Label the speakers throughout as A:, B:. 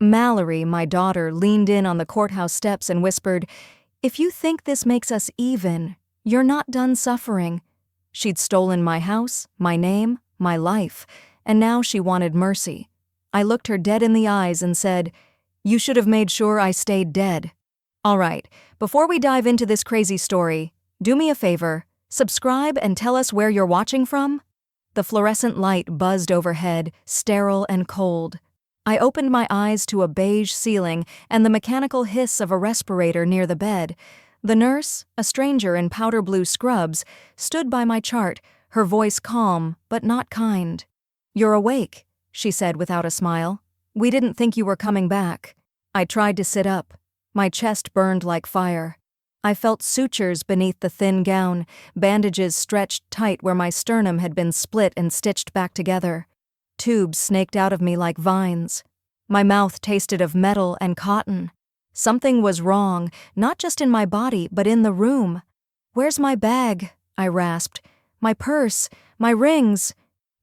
A: Mallory, my daughter, leaned in on the courthouse steps and whispered, "If you think this makes us even, you're not done suffering." She'd stolen my house, my name, my life, and now she wanted mercy. I looked her dead in the eyes and said, "You should have made sure I stayed dead." All right, before we dive into this crazy story, do me a favor, subscribe and tell us where you're watching from. The fluorescent light buzzed overhead, sterile and cold. I opened my eyes to a beige ceiling and the mechanical hiss of a respirator near the bed. The nurse, a stranger in powder blue scrubs, stood by my chart, her voice calm but not kind. "You're awake," she said without a smile. "We didn't think you were coming back." I tried to sit up. My chest burned like fire. I felt sutures beneath the thin gown, bandages stretched tight where my sternum had been split and stitched back together. Tubes snaked out of me like vines. My mouth tasted of metal and cotton. Something was wrong, not just in my body, but in the room. "Where's my bag?" I rasped. "My purse, my rings."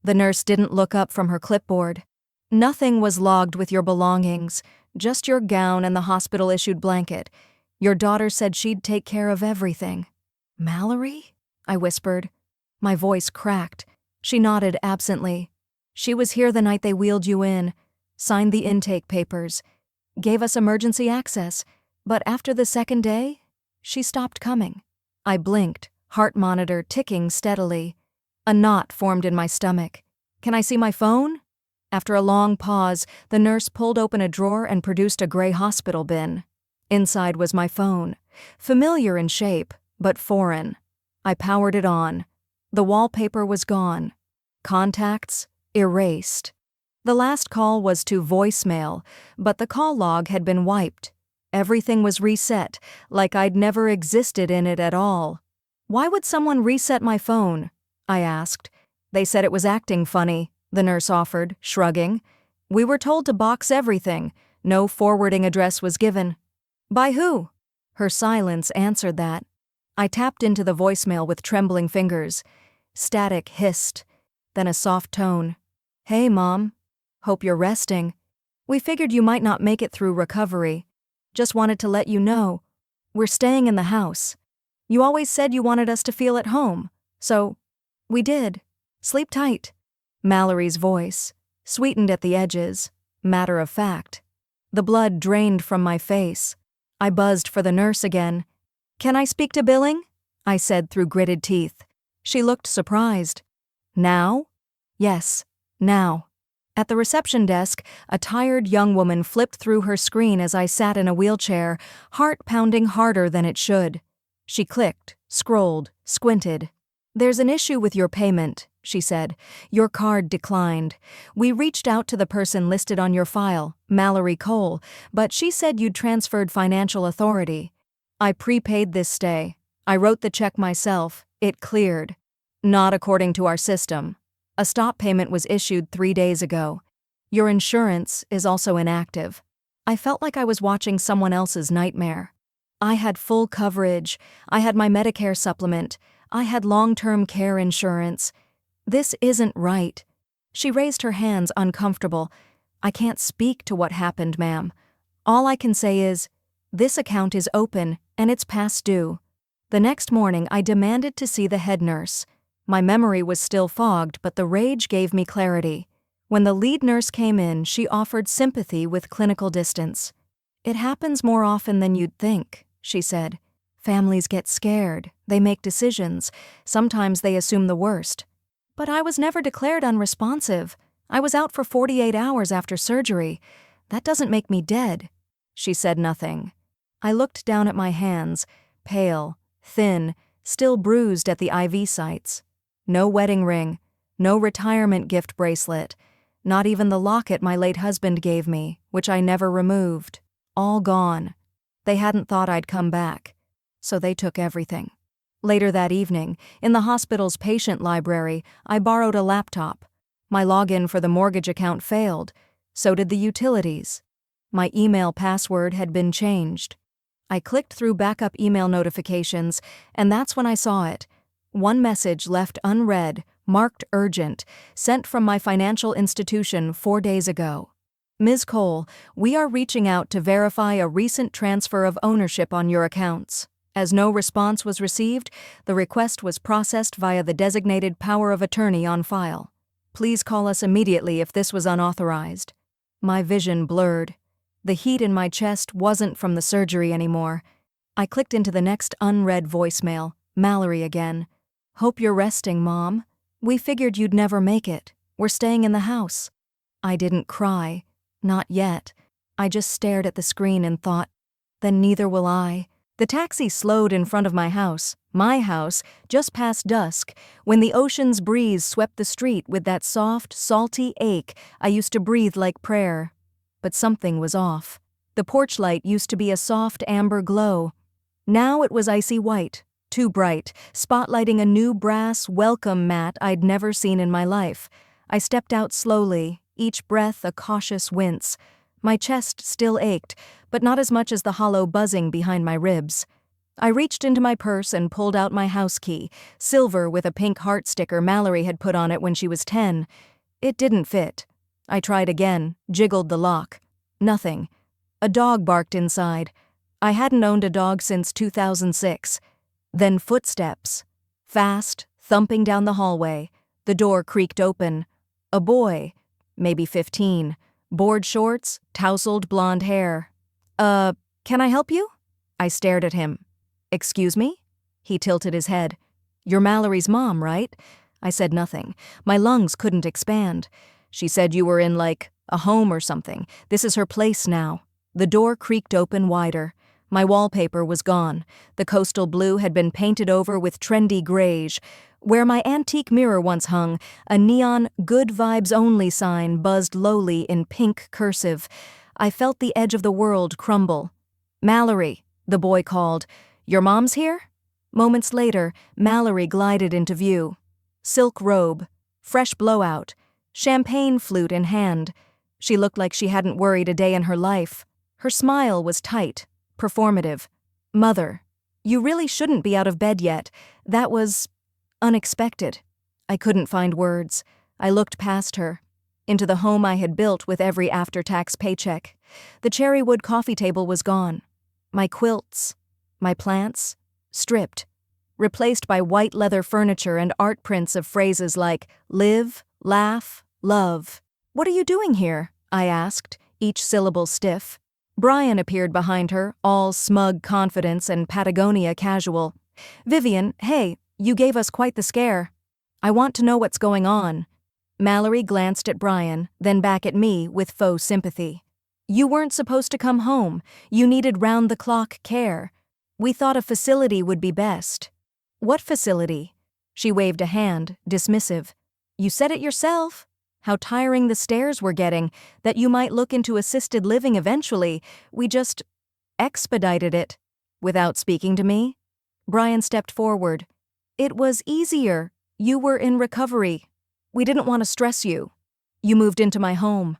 A: The nurse didn't look up from her clipboard. "Nothing was logged with your belongings, just your gown and the hospital-issued blanket. Your daughter said she'd take care of everything." "Mallory?" I whispered. My voice cracked. She nodded absently. "She was here the night they wheeled you in, signed the intake papers, gave us emergency access, but after the second day, she stopped coming." I blinked, heart monitor ticking steadily. A knot formed in my stomach. "Can I see my phone?" After a long pause, the nurse pulled open a drawer and produced a gray hospital bin. Inside was my phone, familiar in shape, but foreign. I powered it on. The wallpaper was gone. Contacts erased. The last call was to voicemail, but the call log had been wiped. Everything was reset, like I'd never existed in it at all. "Why would someone reset my phone?" I asked. "They said it was acting funny," the nurse offered, shrugging. "We were told to box everything. No forwarding address was given." "By who?" Her silence answered that. I tapped into the voicemail with trembling fingers. Static hissed, then a soft tone. "Hey, Mom. Hope you're resting. We figured you might not make it through recovery. Just wanted to let you know. We're staying in the house. You always said you wanted us to feel at home. So, we did. Sleep tight." Mallory's voice, sweetened at the edges, matter of fact. The blood drained from my face. I buzzed for the nurse again. "Can I speak to billing?" I said through gritted teeth. She looked surprised. "Now?" "Yes, now." At the reception desk, a tired young woman flipped through her screen as I sat in a wheelchair, heart pounding harder than it should. She clicked, scrolled, squinted. "There's an issue with your payment," she said. "Your card declined. We reached out to the person listed on your file, Mallory Cole, but she said you'd transferred financial authority. I prepaid this stay. I wrote the check myself. It cleared. Not according to our system. A stop payment was issued 3 days ago. Your insurance is also inactive." I felt like I was watching someone else's nightmare. I had full coverage. I had my Medicare supplement. I had long-term care insurance. "This isn't right." She raised her hands, uncomfortable. "I can't speak to what happened, ma'am. All I can say is, this account is open and it's past due." The next morning, I demanded to see the head nurse. My memory was still fogged, but the rage gave me clarity. When the lead nurse came in, she offered sympathy with clinical distance. "It happens more often than you'd think," she said. "Families get scared. They make decisions. Sometimes they assume the worst. But I was never declared unresponsive. I was out for 48 hours after surgery. That doesn't make me dead." She said nothing. I looked down at my hands, pale, thin, still bruised at the IV sites. No wedding ring, no retirement gift bracelet, not even the locket my late husband gave me, which I never removed. All gone. They hadn't thought I'd come back, so they took everything. Later that evening, in the hospital's patient library, I borrowed a laptop. My login for the mortgage account failed, so did the utilities. My email password had been changed. I clicked through backup email notifications, and that's when I saw it. One message left unread, marked urgent, sent from my financial institution 4 days ago. Ms. Cole, we are reaching out to verify a recent transfer of ownership on your accounts. As no response was received, the request was processed via the designated power of attorney on file. Please call us immediately if this was unauthorized. My vision blurred. The heat in my chest wasn't from the surgery anymore. I clicked into the next unread voicemail, Mallory again. Hope you're resting, Mom. We figured you'd never make it. We're staying in the house. I didn't cry. Not yet. I just stared at the screen and thought, then neither will I. The taxi slowed in front of my house, just past dusk, when the ocean's breeze swept the street with that soft, salty ache I used to breathe like prayer. But something was off. The porch light used to be a soft amber glow. Now it was icy white, too bright, spotlighting a new brass welcome mat I'd never seen in my life. I stepped out slowly, each breath a cautious wince. My chest still ached, but not as much as the hollow buzzing behind my ribs. I reached into my purse and pulled out my house key, silver with a pink heart sticker Mallory had put on it when she was 10. It didn't fit. I tried again, jiggled the lock. Nothing. A dog barked inside. I hadn't owned a dog since 2006. Then footsteps. Fast, thumping down the hallway. The door creaked open. A boy, maybe 15. Board shorts, tousled blonde hair. Can I help you? I stared at him. Excuse me? He tilted his head. You're Mallory's mom, right? I said nothing. My lungs couldn't expand. She said you were in, like, a home or something. This is her place now. The door creaked open wider. My wallpaper was gone. The coastal blue had been painted over with trendy greige. Where my antique mirror once hung, a neon "Good Vibes Only" sign buzzed lowly in pink cursive. I felt the edge of the world crumble. Mallory, the boy called. Your mom's here? Moments later, Mallory glided into view. Silk robe, fresh blowout, champagne flute in hand. She looked like she hadn't worried a day in her life. Her smile was tight, performative. Mother, you really shouldn't be out of bed yet. That was unexpected. I couldn't find words. I looked past her, into the home I had built with every after-tax paycheck. The cherrywood coffee table was gone. My quilts, my plants, stripped, replaced by white leather furniture and art prints of phrases like live, laugh, love. What are you doing here? I asked, each syllable stiff. Brian appeared behind her, all smug confidence and Patagonia casual. Vivian, hey, you gave us quite the scare. I want to know what's going on. Mallory glanced at Brian, then back at me with faux sympathy. You weren't supposed to come home. You needed round-the-clock care. We thought a facility would be best. What facility? She waved a hand, dismissive. You said it yourself. How tiring the stairs were getting, that you might look into assisted living eventually. We just expedited it. Without speaking to me? Brian stepped forward. It was easier. You were in recovery. We didn't want to stress you. You moved into my home.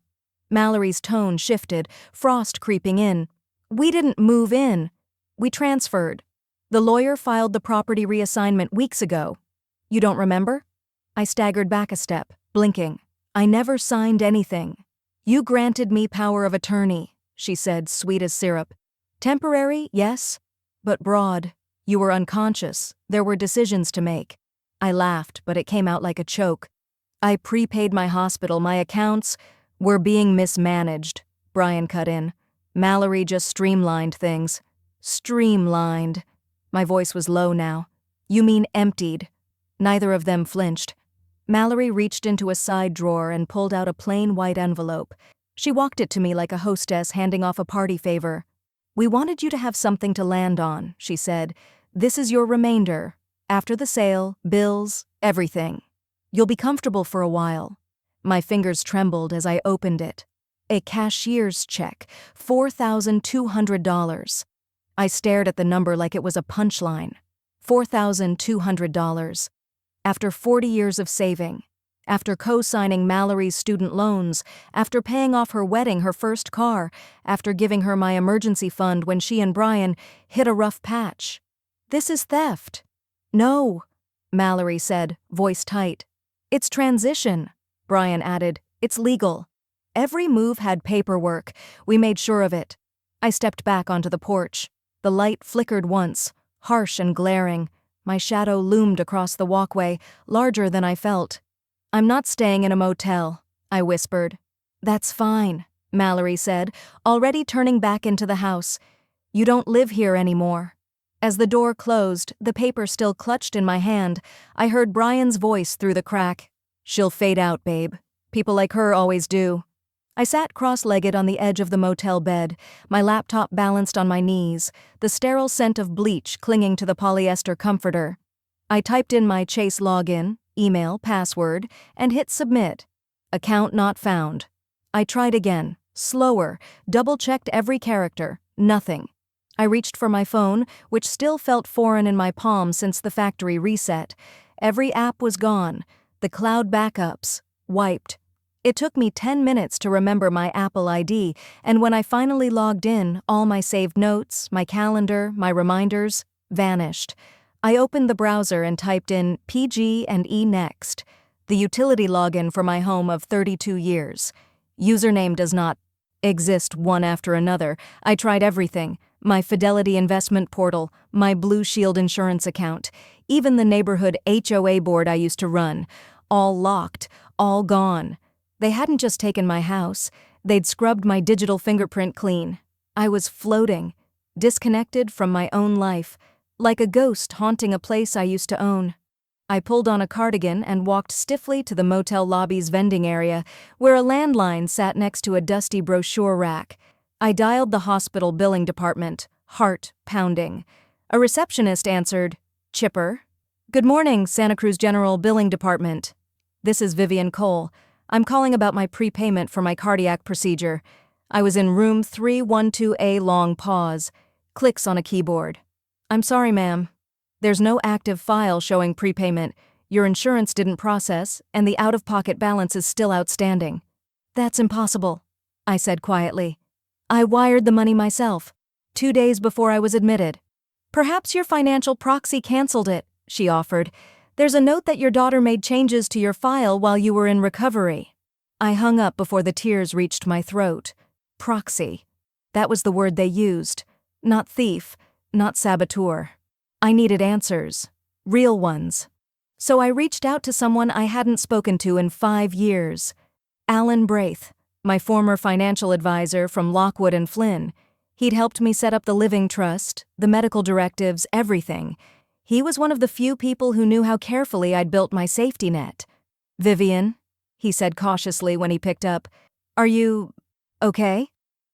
A: Mallory's tone shifted, frost creeping in. We didn't move in. We transferred. The lawyer filed the property reassignment weeks ago. You don't remember? I staggered back a step, blinking. I never signed anything. You granted me power of attorney, she said, sweet as syrup. Temporary, yes, but broad. You were unconscious. There were decisions to make. I laughed, but it came out like a choke. I prepaid my hospital, my accounts were being mismanaged, Brian cut in. Mallory just streamlined things. Streamlined. My voice was low now. You mean emptied. Neither of them flinched. Mallory reached into a side drawer and pulled out a plain white envelope. She walked it to me like a hostess handing off a party favor. We wanted you to have something to land on, she said. This is your remainder. After the sale, bills, everything. You'll be comfortable for a while. My fingers trembled as I opened it. A cashier's check, $4,200. I stared at the number like it was a punchline. $4,200. After 40 years of saving, after co-signing Mallory's student loans, after paying off her wedding, her first car, after giving her my emergency fund when she and Brian hit a rough patch. This is theft. No, Mallory said, voice tight. It's transition, Brian added. It's legal. Every move had paperwork. We made sure of it. I stepped back onto the porch. The light flickered once, harsh and glaring. My shadow loomed across the walkway, larger than I felt. "I'm not staying in a motel," I whispered. "That's fine," Mallory said, already turning back into the house. "You don't live here anymore." As the door closed, the paper still clutched in my hand, I heard Brian's voice through the crack. "She'll fade out, babe. People like her always do." I sat cross-legged on the edge of the motel bed, my laptop balanced on my knees, the sterile scent of bleach clinging to the polyester comforter. I typed in my Chase login, email, password, and hit submit. Account not found. I tried again, slower, double-checked every character, nothing. I reached for my phone, which still felt foreign in my palm since the factory reset. Every app was gone, the cloud backups, wiped. It took me 10 minutes to remember my Apple ID, and when I finally logged in, all my saved notes, my calendar, my reminders, vanished. I opened the browser and typed in PG&E Next, the utility login for my home of 32 years. Username does not exist one after another. I tried everything. My Fidelity investment portal, my Blue Shield insurance account, even the neighborhood HOA board I used to run. All locked, all gone. They hadn't just taken my house, they'd scrubbed my digital fingerprint clean. I was floating, disconnected from my own life, like a ghost haunting a place I used to own. I pulled on a cardigan and walked stiffly to the motel lobby's vending area, where a landline sat next to a dusty brochure rack. I dialed the hospital billing department, heart pounding. A receptionist answered, "Chipper." "Good morning, Santa Cruz General Billing Department. This is Vivian Cole. I'm calling about my prepayment for my cardiac procedure." I was in room 312A. Long pause. Clicks on a keyboard. "I'm sorry, ma'am. There's no active file showing prepayment. Your insurance didn't process, and the out-of-pocket balance is still outstanding." "That's impossible," I said quietly. "I wired the money myself, 2 days before I was admitted." "Perhaps your financial proxy canceled it," she offered. "There's a note that your daughter made changes to your file while you were in recovery." I hung up before the tears reached my throat. Proxy. That was the word they used. Not thief, not saboteur. I needed answers. Real ones. So I reached out to someone I hadn't spoken to in 5 years. Alan Braith, my former financial advisor from Lockwood and Flynn. He'd helped me set up the living trust, the medical directives, everything. He was one of the few people who knew how carefully I'd built my safety net. "Vivian," he said cautiously when he picked up, "are you okay?"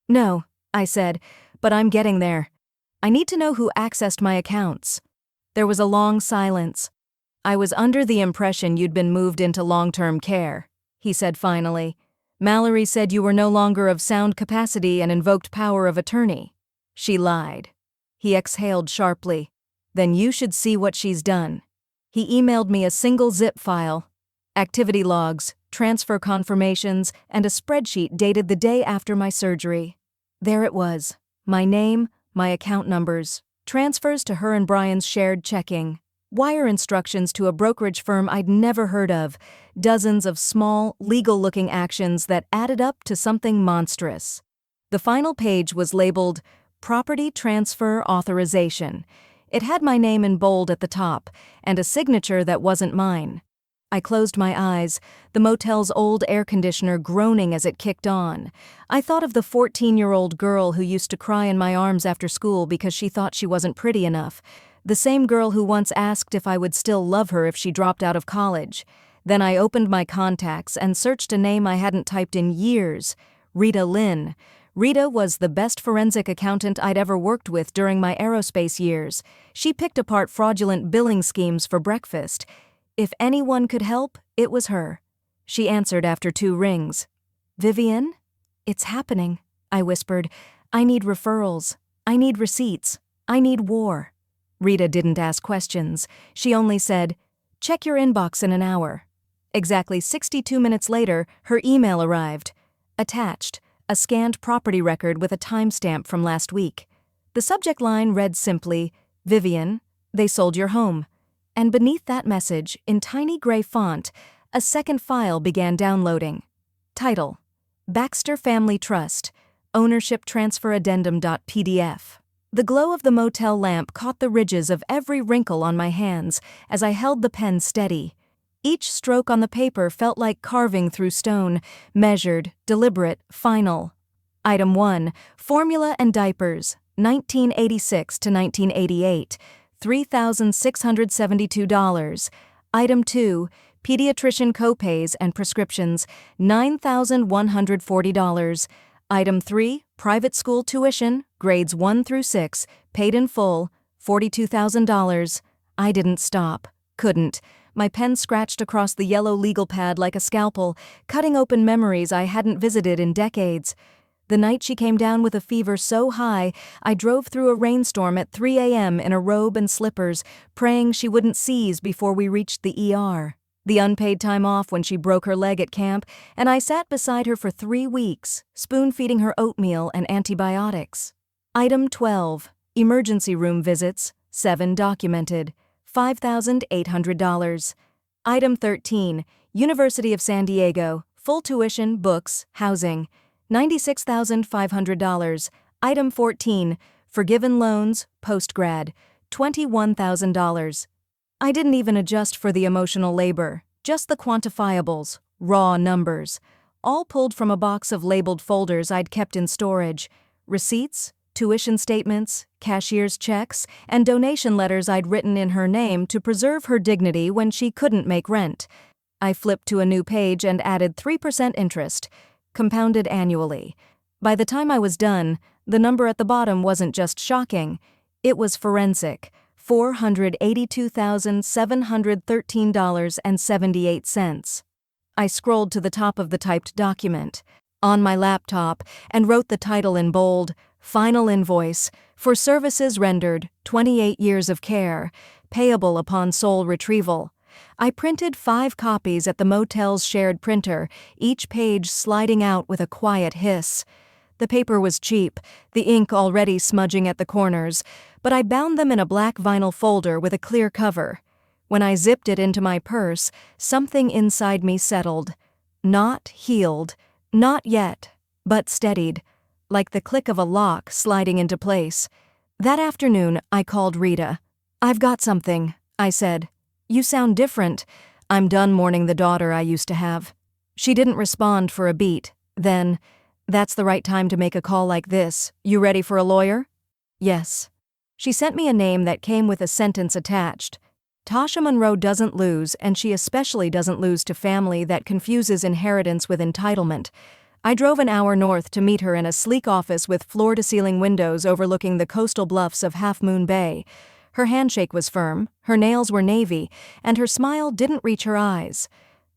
A: "No," I said, "but I'm getting there. I need to know who accessed my accounts." There was a long silence. "I was under the impression you'd been moved into long-term care," he said finally. "Mallory said you were no longer of sound capacity and invoked power of attorney." She lied. He exhaled sharply. "Then you should see what she's done." He emailed me a single zip file, activity logs, transfer confirmations, and a spreadsheet dated the day after my surgery. There it was, my name, my account numbers, transfers to her and Brian's shared checking, wire instructions to a brokerage firm I'd never heard of, dozens of small, legal-looking actions that added up to something monstrous. The final page was labeled Property Transfer Authorization. It had my name in bold at the top, and a signature that wasn't mine. I closed my eyes, the motel's old air conditioner groaning as it kicked on. I thought of the 14-year-old girl who used to cry in my arms after school because she thought she wasn't pretty enough. The same girl who once asked if I would still love her if she dropped out of college. Then I opened my contacts and searched a name I hadn't typed in years, Rita Lynn. Rita was the best forensic accountant I'd ever worked with during my aerospace years. She picked apart fraudulent billing schemes for breakfast. If anyone could help, it was her. She answered after 2 rings. "Vivian?" "It's happening," I whispered. "I need referrals. I need receipts. I need war." Rita didn't ask questions. She only said, "Check your inbox in an hour." Exactly 62 minutes later, her email arrived. Attached, a scanned property record with a timestamp from last week. The subject line read simply, "Vivian, they sold your home." And beneath that message, in tiny gray font, a second file began downloading. Title: Baxter Family Trust, ownership transfer addendum.pdf. The glow of the motel lamp caught the ridges of every wrinkle on my hands as I held the pen steady. Each stroke on the paper felt like carving through stone, measured, deliberate, final. Item 1, Formula and Diapers, 1986 to 1988, $3,672. Item 2, Pediatrician Copays and Prescriptions, $9,140. Item 3, Private School Tuition, grades 1 through 6, paid in full, $42,000. I didn't stop. Couldn't. My pen scratched across the yellow legal pad like a scalpel, cutting open memories I hadn't visited in decades. The night she came down with a fever so high, I drove through a rainstorm at 3 a.m. in a robe and slippers, praying she wouldn't seize before we reached the ER. The unpaid time off when she broke her leg at camp, and I sat beside her for 3 weeks, spoon-feeding her oatmeal and antibiotics. Item 12, Emergency Room Visits, 7 documented, $5,800. Item 13, University of San Diego, full tuition, books, housing, $96,500. Item 14, Forgiven Loans, postgrad, $21,000. I didn't even adjust for the emotional labor, just the quantifiables, raw numbers, all pulled from a box of labeled folders I'd kept in storage, receipts, tuition statements, cashier's checks, and donation letters I'd written in her name to preserve her dignity when she couldn't make rent. I flipped to a new page and added 3% interest, compounded annually. By the time I was done, the number at the bottom wasn't just shocking, it was forensic. $482,713.78. I scrolled to the top of the typed document, on my laptop, and wrote the title in bold, Final Invoice, for services rendered, 28 years of care, payable upon sole retrieval. I printed 5 copies at the motel's shared printer, each page sliding out with a quiet hiss. The paper was cheap, the ink already smudging at the corners, but I bound them in a black vinyl folder with a clear cover. When I zipped it into my purse, something inside me settled. Not healed, not yet, but steadied, like the click of a lock sliding into place. That afternoon, I called Rita. "I've got something," I said. "You sound different. I'm done mourning the daughter I used to have." She didn't respond for a beat. Then, "That's the right time to make a call like this. You ready for a lawyer?" "Yes." She sent me a name that came with a sentence attached. Tasha Monroe doesn't lose, and she especially doesn't lose to family that confuses inheritance with entitlement. I drove an hour north to meet her in a sleek office with floor-to-ceiling windows overlooking the coastal bluffs of Half Moon Bay. Her handshake was firm, her nails were navy, and her smile didn't reach her eyes.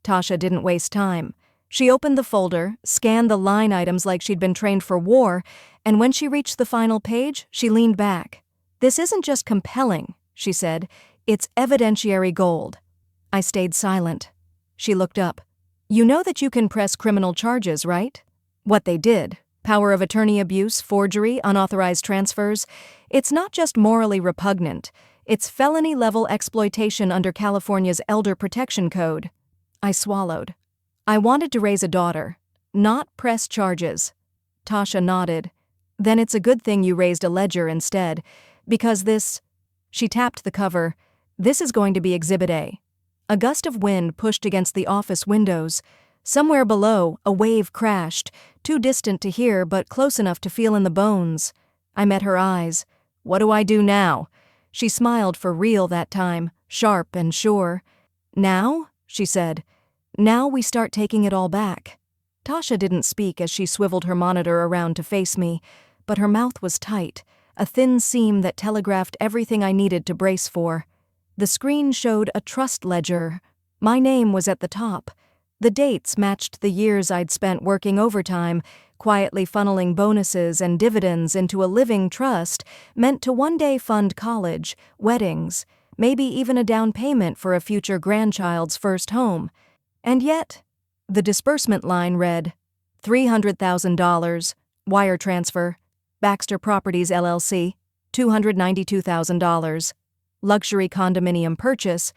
A: Tasha didn't waste time. She opened the folder, scanned the line items like she'd been trained for war, and when she reached the final page, she leaned back. "This isn't just compelling," she said. "It's evidentiary gold." I stayed silent. She looked up. "You know that you can press criminal charges, right?" What they did, power of attorney abuse, forgery, unauthorized transfers, it's not just morally repugnant, it's felony-level exploitation under California's Elder Protection Code. I swallowed. "I wanted to raise a daughter, not press charges." Tasha nodded. "Then it's a good thing you raised a ledger instead, because this—" She tapped the cover. "This is going to be Exhibit A." A gust of wind pushed against the office windows. Somewhere below, a wave crashed, too distant to hear but close enough to feel in the bones. I met her eyes. "What do I do now?" She smiled for real that time, sharp and sure. "Now?" she said. "Now we start taking it all back." Tasha didn't speak as she swiveled her monitor around to face me, but her mouth was tight, a thin seam that telegraphed everything I needed to brace for. The screen showed a trust ledger. My name was at the top. The dates matched the years I'd spent working overtime, quietly funneling bonuses and dividends into a living trust meant to one day fund college, weddings, maybe even a down payment for a future grandchild's first home. And yet, the disbursement line read, $300,000, wire transfer, Baxter Properties LLC, $292,000, luxury condominium purchase,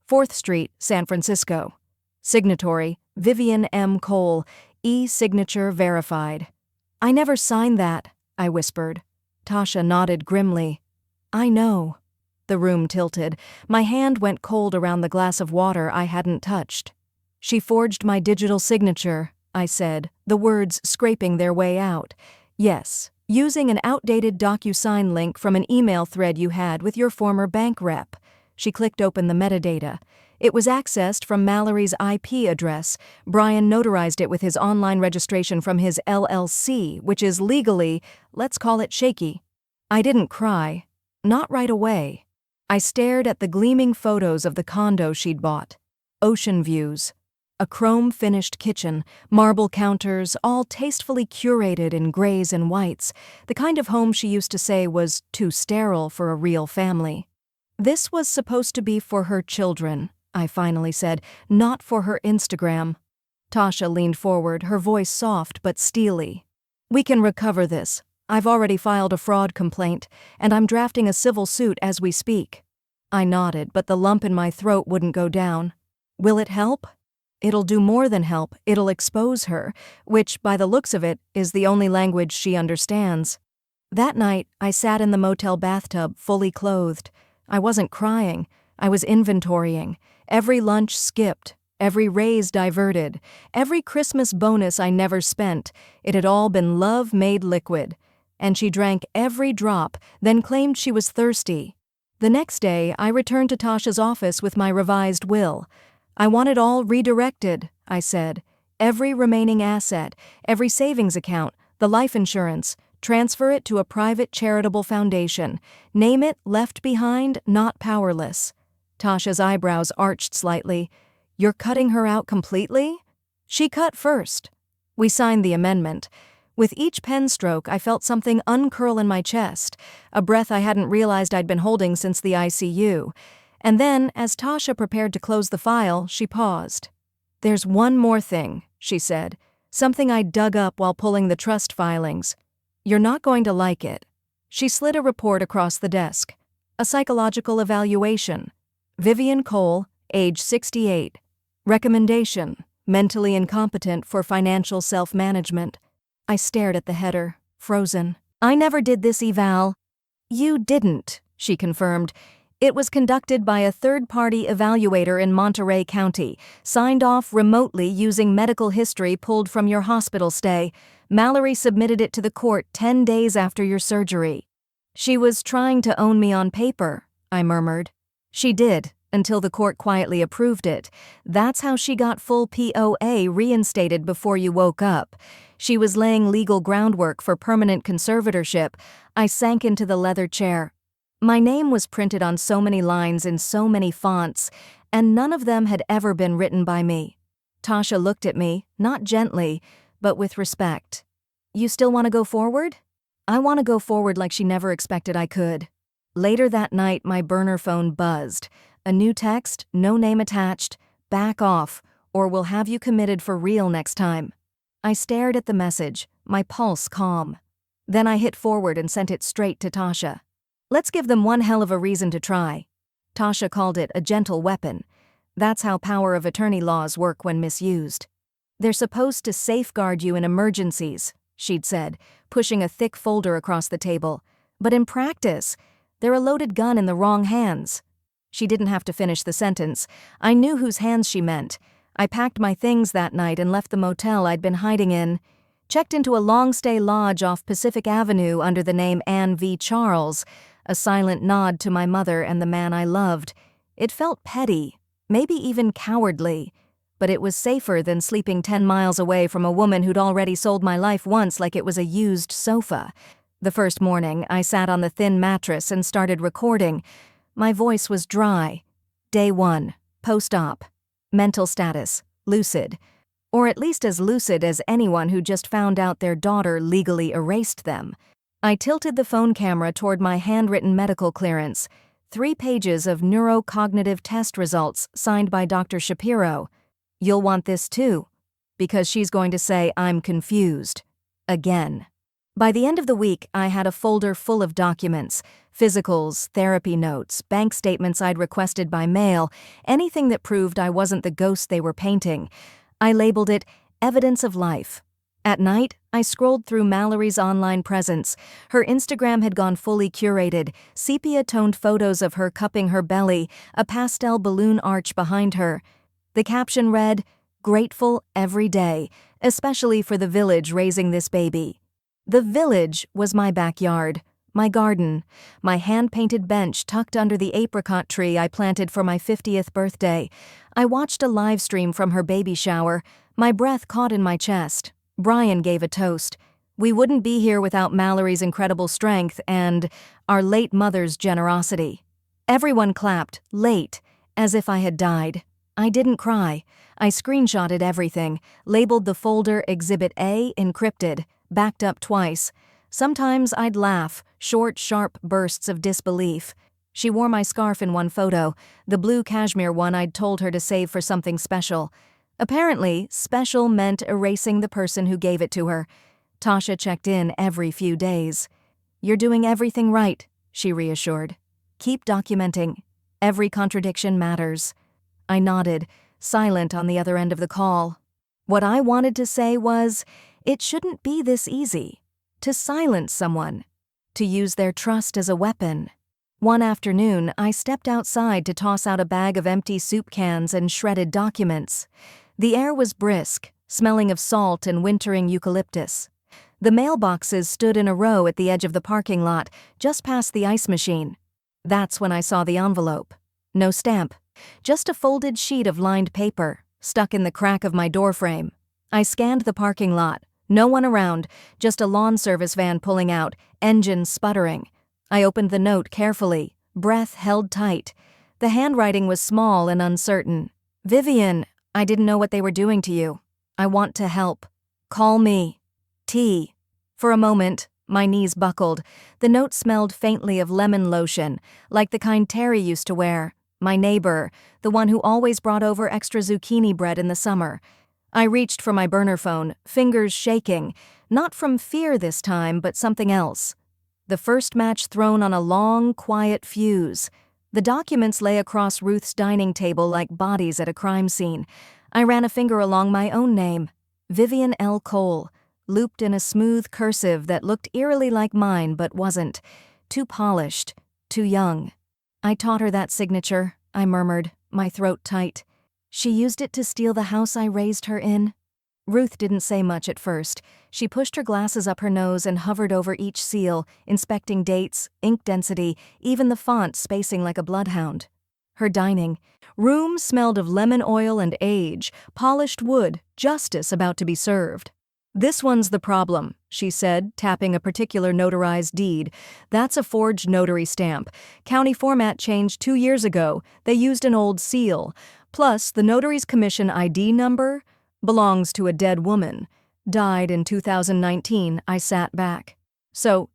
A: 4th Street, San Francisco. Signatory, Vivian M. Cole, E-signature verified. I never signed that, I whispered. Tasha nodded grimly. I know. The room tilted. My hand went cold around the glass of water I hadn't touched. She forged my digital signature, I said, the words scraping their way out. Yes, using an outdated DocuSign link from an email thread you had with your former bank rep. She clicked open the metadata. It was accessed from Mallory's IP address. Brian notarized it with his online registration from his LLC, which is legally, let's call it shaky. I didn't cry. Not right away. I stared at the gleaming photos of the condo she'd bought. Ocean views. A chrome-finished kitchen, marble counters, all tastefully curated in grays and whites, the kind of home she used to say was too sterile for a real family. This was supposed to be for her children, I finally said, not for her Instagram. Tasha leaned forward, her voice soft but steely. We can recover this. I've already filed a fraud complaint, and I'm drafting a civil suit as we speak. I nodded, but the lump in my throat wouldn't go down. Will it help? It'll do more than help. It'll expose her, which, by the looks of it, is the only language she understands. That night, I sat in the motel bathtub, fully clothed. I wasn't crying. I was inventorying. Every lunch skipped. Every raise diverted. Every Christmas bonus I never spent. It had all been love made liquid. And she drank every drop, then claimed she was thirsty. The next day, I returned to Tasha's office with my revised will. I want it all redirected, I said. Every remaining asset, every savings account, the life insurance, transfer it to a private charitable foundation. Name it Left Behind, Not Powerless. Tasha's eyebrows arched slightly. You're cutting her out completely? She cut first. We signed the amendment. With each pen stroke, I felt something uncurl in my chest, a breath I hadn't realized I'd been holding since the ICU. And then, as Tasha prepared to close the file, she paused. There's one more thing, she said, something I dug up while pulling the trust filings. You're not going to like it. She slid a report across the desk. A psychological evaluation. Vivian Cole, age 68. Recommendation: mentally incompetent for financial self-management. I stared at the header, frozen. I never did this eval. You didn't, she confirmed. It was conducted by a third-party evaluator in Monterey County, signed off remotely using medical history pulled from your hospital stay. Mallory submitted it to the court 10 days after your surgery. She was trying to own me on paper, I murmured. She did, until the court quietly approved it. That's how she got full POA reinstated before you woke up. She was laying legal groundwork for permanent conservatorship. I sank into the leather chair. My name was printed on so many lines in so many fonts, and none of them had ever been written by me. Tasha looked at me, not gently, but with respect. You still want to go forward? I want to go forward like she never expected I could. Later that night, my burner phone buzzed. A new text, no name attached, back off, or we'll have you committed for real next time. I stared at the message, my pulse calm. Then I hit forward and sent it straight to Tasha. Let's give them one hell of a reason to try. Tasha called it a gentle weapon. That's how power of attorney laws work when misused. They're supposed to safeguard you in emergencies, she'd said, pushing a thick folder across the table. But in practice, they're a loaded gun in the wrong hands. She didn't have to finish the sentence. I knew whose hands she meant. I packed my things that night and left the motel I'd been hiding in. Checked into a long-stay lodge off Pacific Avenue under the name Anne V. Charles, a silent nod to my mother and the man I loved. It felt petty, maybe even cowardly, but it was safer than sleeping 10 miles away from a woman who'd already sold my life once like it was a used sofa. The first morning, I sat on the thin mattress and started recording. My voice was dry. Day 1, post-op. Mental status, lucid. Or at least as lucid as anyone who just found out their daughter legally erased them. I tilted the phone camera toward my handwritten medical clearance. 3 pages of neurocognitive test results signed by Dr. Shapiro. You'll want this too, because she's going to say I'm confused. Again. By the end of the week, I had a folder full of documents, physicals, therapy notes, bank statements I'd requested by mail, anything that proved I wasn't the ghost they were painting. I labeled it Evidence of life. At night, I scrolled through Mallory's online presence. Her Instagram had gone fully curated, sepia-toned photos of her cupping her belly, a pastel balloon arch behind her. The caption read, "Grateful every day, especially for the village raising this baby." The village was my backyard, my garden, my hand-painted bench tucked under the apricot tree I planted for my 50th birthday. I watched a live stream from her baby shower, my breath caught in my chest. Brian gave a toast. We wouldn't be here without Mallory's incredible strength and our late mother's generosity. Everyone clapped, late, as if I had died. I didn't cry. I screenshotted everything, labeled the folder Exhibit A encrypted, backed up twice. Sometimes I'd laugh, short, sharp bursts of disbelief. She wore my scarf in one photo, the blue cashmere one I'd told her to save for something special. Apparently, special meant erasing the person who gave it to her. Tasha checked in every few days. "You're doing everything right," she reassured. "Keep documenting. Every contradiction matters." I nodded, silent on the other end of the call. What I wanted to say was, it shouldn't be this easy. To silence someone. To use their trust as a weapon. One afternoon, I stepped outside to toss out a bag of empty soup cans and shredded documents. The air was brisk, smelling of salt and wintering eucalyptus. The mailboxes stood in a row at the edge of the parking lot, just past the ice machine. That's when I saw the envelope. No stamp. Just a folded sheet of lined paper, stuck in the crack of my doorframe. I scanned the parking lot. No one around, just a lawn service van pulling out, engine sputtering. I opened the note carefully, breath held tight. The handwriting was small and uncertain. "Vivian, I didn't know what they were doing to you. I want to help. Call me. T." For a moment, my knees buckled. The note smelled faintly of lemon lotion, like the kind Terry used to wear. My neighbor, the one who always brought over extra zucchini bread in the summer. I reached for my burner phone, fingers shaking, not from fear this time, but something else. The first match thrown on a long, quiet fuse. The documents lay across Ruth's dining table like bodies at a crime scene. I ran a finger along my own name, Vivian L. Cole, looped in a smooth cursive that looked eerily like mine but wasn't. Too polished, too young. "I taught her that signature," I murmured, my throat tight. "She used it to steal the house I raised her in." Ruth didn't say much at first. She pushed her glasses up her nose and hovered over each seal, inspecting dates, ink density, even the font spacing like a bloodhound. Her dining room smelled of lemon oil and age, polished wood, justice about to be served. "This one's the problem," she said, tapping a particular notarized deed. "That's a forged notary stamp. County format changed 2 years ago. They used an old seal. Plus, the notary's commission ID number belongs to a dead woman. Died in 2019, I sat back. So,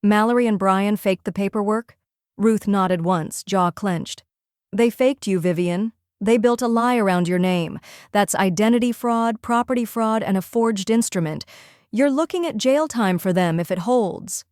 A: Mallory and Brian faked the paperwork?" Ruth nodded once, jaw clenched. "They faked you, Vivian. They built a lie around your name. That's identity fraud, property fraud, and a forged instrument. You're looking at jail time for them if it holds."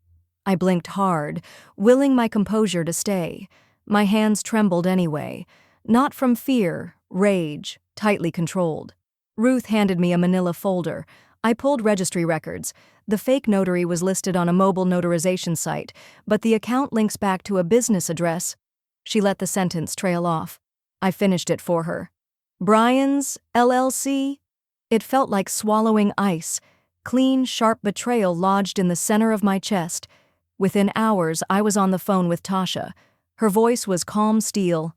A: I blinked hard, willing my composure to stay. My hands trembled anyway. Not from fear, rage, tightly controlled. Ruth handed me a manila folder. I pulled registry records. The fake notary was listed on a mobile notarization site, but the account links back to a business address. She let the sentence trail off. I finished it for her. "Brian's LLC?" It felt like swallowing ice. Clean, sharp betrayal lodged in the center of my chest. Within hours, I was on the phone with Tasha. Her voice was calm steel.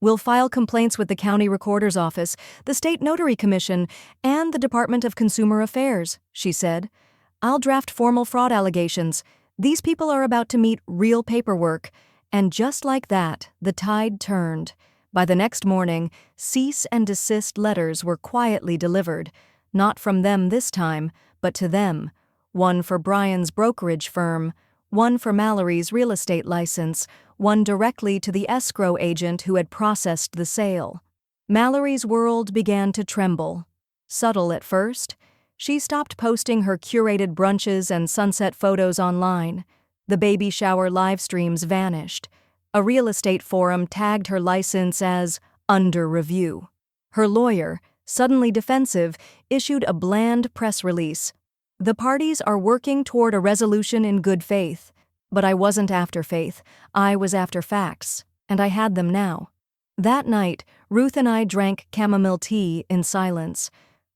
A: "We'll file complaints with the county recorder's office, the state notary commission, and the Department of Consumer Affairs," she said. "I'll draft formal fraud allegations. These people are about to meet real paperwork." And just like that, the tide turned. By the next morning, cease and desist letters were quietly delivered. Not from them this time, but to them. One for Brian's brokerage firm, one for Mallory's real estate license, one directly to the escrow agent who had processed the sale. Mallory's world began to tremble. Subtle at first, she stopped posting her curated brunches and sunset photos online. The baby shower live streams vanished. A real estate forum tagged her license as under review. Her lawyer, suddenly defensive, issued a bland press release. The parties are working toward a resolution in good faith. But I wasn't after faith, I was after facts, and I had them now. That night, Ruth and I drank chamomile tea in silence.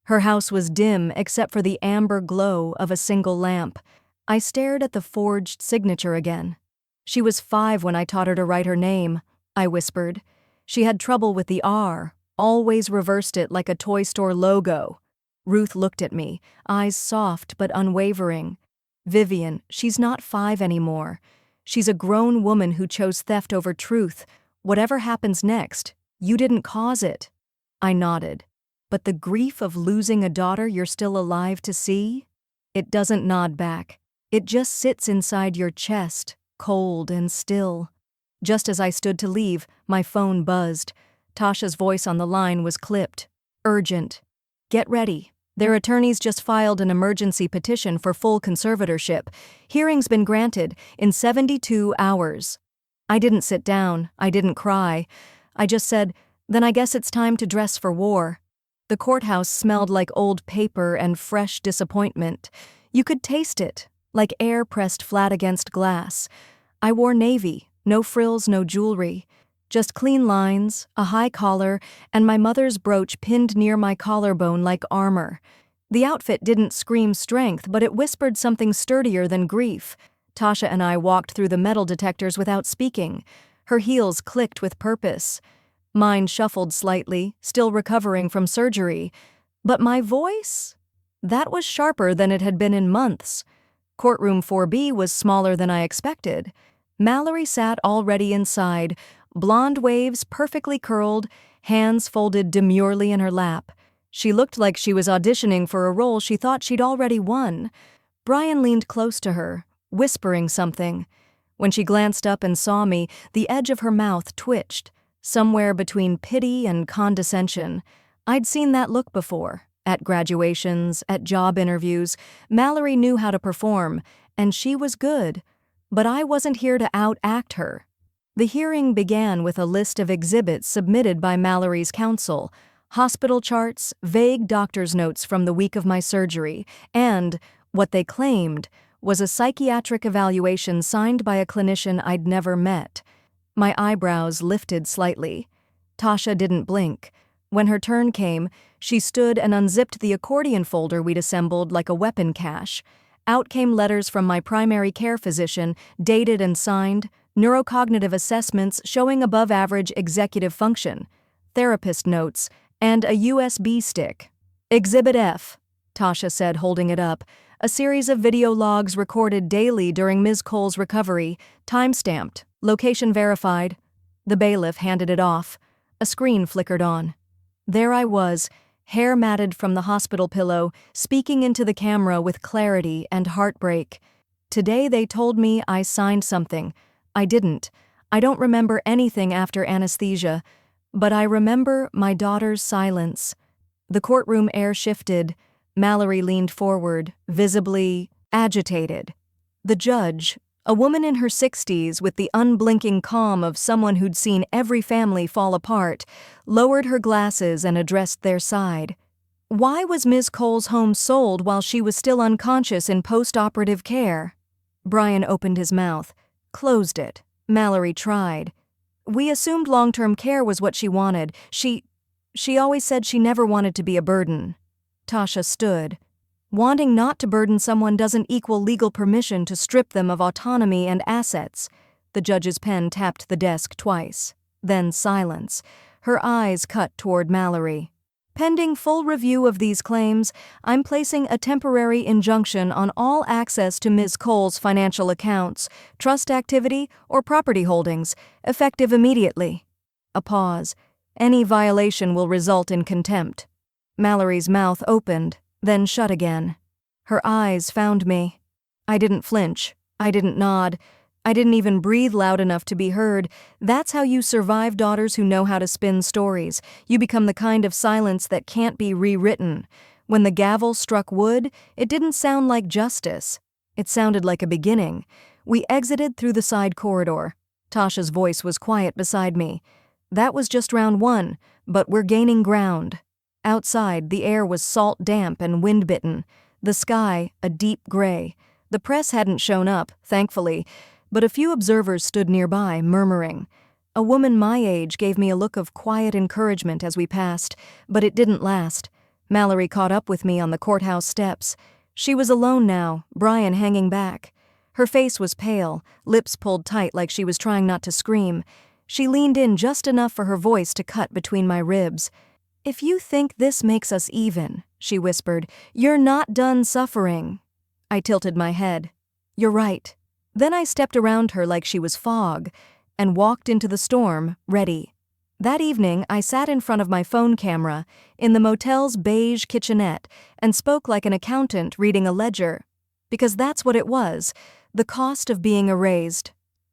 A: Her house was dim except for the amber glow of a single lamp. I stared at the forged signature again. She was 5 when I taught her to write her name, I whispered. She had trouble with the R, always reversed it like a toy store logo. Ruth looked at me, eyes soft but unwavering. Vivian, she's not 5 anymore. She's a grown woman who chose theft over truth. Whatever happens next, you didn't cause it. I nodded. But the grief of losing a daughter you're still alive to see? It doesn't nod back. It just sits inside your chest, cold and still. Just as I stood to leave, my phone buzzed. Tasha's voice on the line was clipped. Urgent. Get ready. Their attorneys just filed an emergency petition for full conservatorship. Hearing's been granted in 72 hours. I didn't sit down. I didn't cry. I just said, then I guess it's time to dress for war. The courthouse smelled like old paper and fresh disappointment. You could taste it, like air pressed flat against glass. I wore navy, no frills, no jewelry. Just clean lines, a high collar, and my mother's brooch pinned near my collarbone like armor. The outfit didn't scream strength, but it whispered something sturdier than grief. Tasha and I walked through the metal detectors without speaking. Her heels clicked with purpose. Mine shuffled slightly, still recovering from surgery. But my voice? That was sharper than it had been in months. Courtroom 4B was smaller than I expected. Mallory sat already inside, blonde waves perfectly curled, hands folded demurely in her lap. She looked like she was auditioning for a role she thought she'd already won. Brian leaned close to her, whispering something. When she glanced up and saw me, the edge of her mouth twitched, somewhere between pity and condescension. I'd seen that look before, at graduations, at job interviews. Mallory knew how to perform, and she was good. But I wasn't here to outact her. The hearing began with a list of exhibits submitted by Mallory's counsel, hospital charts, vague doctor's notes from the week of my surgery, and, what they claimed, was a psychiatric evaluation signed by a clinician I'd never met. My eyebrows lifted slightly. Tasha didn't blink. When her turn came, she stood and unzipped the accordion folder we'd assembled like a weapon cache. Out came letters from my primary care physician, dated and signed, neurocognitive assessments showing above-average executive function, therapist notes, and a USB stick. Exhibit F, Tasha said, holding it up, a series of video logs recorded daily during Ms. Cole's recovery, time-stamped, location verified. The bailiff handed it off. A screen flickered on. There I was, hair matted from the hospital pillow, speaking into the camera with clarity and heartbreak. Today they told me I signed something. I didn't. I don't remember anything after anesthesia, but I remember my daughter's silence. The courtroom air shifted. Mallory leaned forward, visibly agitated. The judge, a woman in her 60s with the unblinking calm of someone who'd seen every family fall apart, lowered her glasses and addressed their side. Why was Ms. Cole's home sold while she was still unconscious in post-operative care? Brian opened his mouth, closed it. Mallory tried. We assumed long-term care was what she wanted. She always said she never wanted to be a burden. Tasha stood. Wanting not to burden someone doesn't equal legal permission to strip them of autonomy and assets. The judge's pen tapped the desk twice. Then silence. Her eyes cut toward Mallory. Pending full review of these claims, I'm placing a temporary injunction on all access to Ms. Cole's financial accounts, trust activity, or property holdings, effective immediately. A pause. Any violation will result in contempt. Mallory's mouth opened, then shut again. Her eyes found me. I didn't flinch. I didn't nod. I didn't even breathe loud enough to be heard. That's how you survive daughters who know how to spin stories. You become the kind of silence that can't be rewritten. When the gavel struck wood, it didn't sound like justice. It sounded like a beginning. We exited through the side corridor. Tasha's voice was quiet beside me. That was just round 1, but we're gaining ground. Outside, the air was salt damp and wind-bitten, the sky a deep gray. The press hadn't shown up, thankfully, but a few observers stood nearby, murmuring. A woman my age gave me a look of quiet encouragement as we passed, but it didn't last. Mallory caught up with me on the courthouse steps. She was alone now, Brian hanging back. Her face was pale, lips pulled tight like she was trying not to scream. She leaned in just enough for her voice to cut between my ribs. "If you think this makes us even," she whispered, "you're not done suffering." I tilted my head. "You're right." Then I stepped around her like she was fog and walked into the storm, ready. That evening, I sat in front of my phone camera in the motel's beige kitchenette and spoke like an accountant reading a ledger. Because that's what it was, the cost of being erased.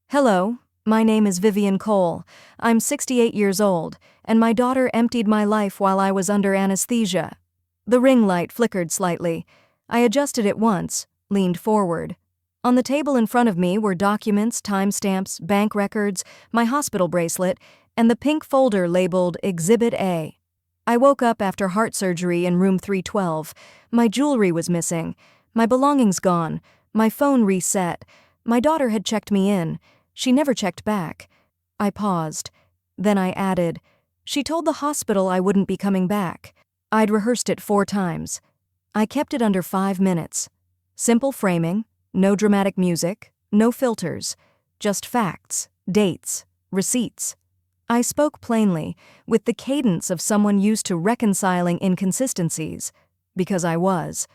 A: "Hello, my name is Vivian Cole. I'm 68 years old, and my daughter emptied my life while I was under anesthesia." The ring light flickered slightly. I adjusted it once, leaned forward. On the table in front of me were documents, timestamps, bank records, my hospital bracelet, and the pink folder labeled Exhibit A. I woke up after heart surgery in room 312. My jewelry was missing. My belongings gone. My phone reset. My daughter had checked me in. She never checked back. I paused. Then I added, "She told the hospital I wouldn't be coming back." I'd rehearsed it 4 times. I kept it under 5 minutes. Simple framing, no dramatic music, no filters, just facts, dates, receipts. I spoke plainly, with the cadence of someone used to reconciling inconsistencies, because I was.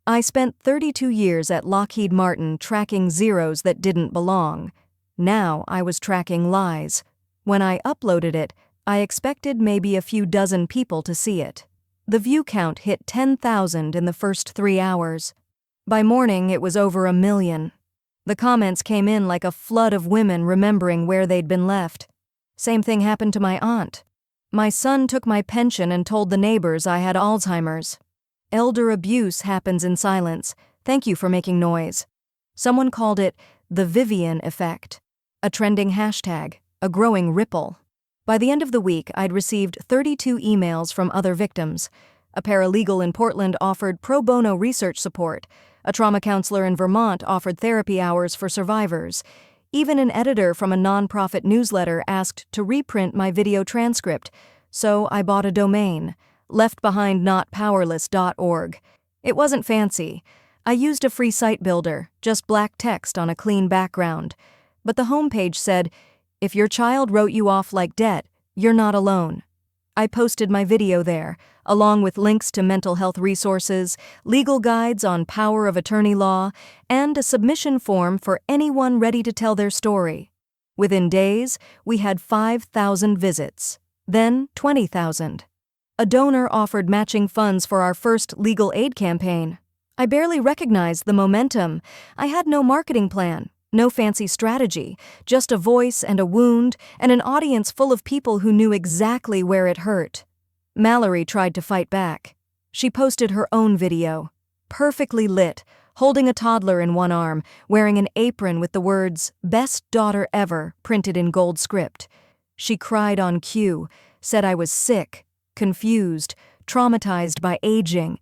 A: I spent 32 years at Lockheed Martin tracking zeros that didn't belong. Now I was tracking lies. When I uploaded it, I expected maybe a few dozen people to see it. The view count hit 10,000 in the first 3 hours. By morning, it was over 1 million. The comments came in like a flood of women remembering where they'd been left. Same thing happened to my aunt. My son took my pension and told the neighbors I had Alzheimer's. Elder abuse happens in silence. Thank you for making noise. Someone called it the Vivian effect. A trending hashtag, a growing ripple. By the end of the week, I'd received 32 emails from other victims. A paralegal in Portland offered pro bono research support. A trauma counselor in Vermont offered therapy hours for survivors. Even an editor from a nonprofit newsletter asked to reprint my video transcript, so I bought a domain, leftbehindnotpowerless.org. It wasn't fancy. I used a free site builder, just black text on a clean background. But the homepage said, "If your child wrote you off like debt, you're not alone." I posted my video there, along with links to mental health resources, legal guides on power of attorney law, and a submission form for anyone ready to tell their story. Within days, we had 5,000 visits, then 20,000. A donor offered matching funds for our first legal aid campaign. I barely recognized the momentum. I had no marketing plan. No fancy strategy, just a voice and a wound and an audience full of people who knew exactly where it hurt. Mallory tried to fight back. She posted her own video, perfectly lit, holding a toddler in one arm, wearing an apron with the words, "Best daughter ever," printed in gold script. She cried on cue, said I was sick, confused, traumatized by aging,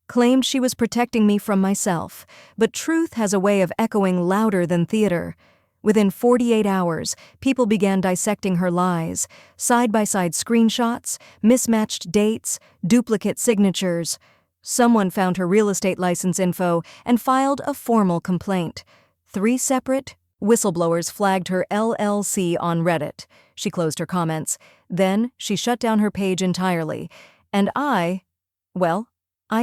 A: claimed she was protecting me from myself, but truth has a way of echoing louder than theater. Within 48 hours, people began dissecting her lies, side-by-side screenshots, mismatched dates, duplicate signatures. Someone found her real estate license info and filed a formal complaint. 3 separate whistleblowers flagged her LLC on Reddit. She closed her comments. Then she shut down her page entirely. And I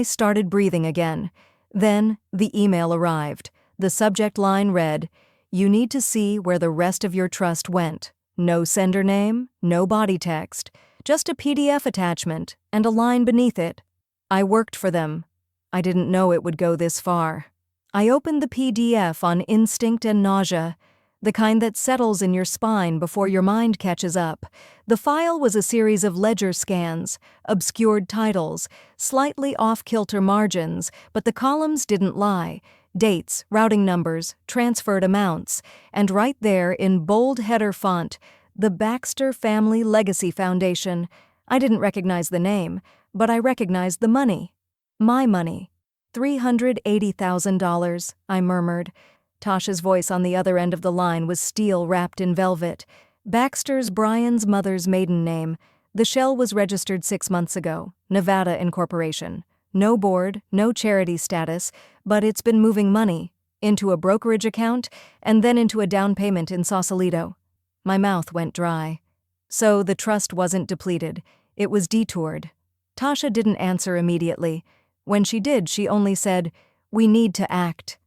A: started breathing again. Then the email arrived. The subject line read, "You need to see where the rest of your trust went. No sender name, no body text, just a PDF attachment and a line beneath it. I worked for them. I didn't know it would go this far." I opened the PDF on instinct and nausea, the kind that settles in your spine before your mind catches up. The file was a series of ledger scans, obscured titles, slightly off-kilter margins, but the columns didn't lie. Dates, routing numbers, transferred amounts, and right there in bold header font, the Baxter Family Legacy Foundation. I didn't recognize the name, but I recognized the money. My money. $380,000, I murmured. Tasha's voice on the other end of the line was steel wrapped in velvet. Baxter's Brian's mother's maiden name. The shell was registered 6 months ago. Nevada Incorporation. No board, no charity status, but it's been moving money. Into a brokerage account, and then into a down payment in Sausalito. My mouth went dry. So the trust wasn't depleted. It was detoured. Tasha didn't answer immediately. When she did, she only said, "We need to act.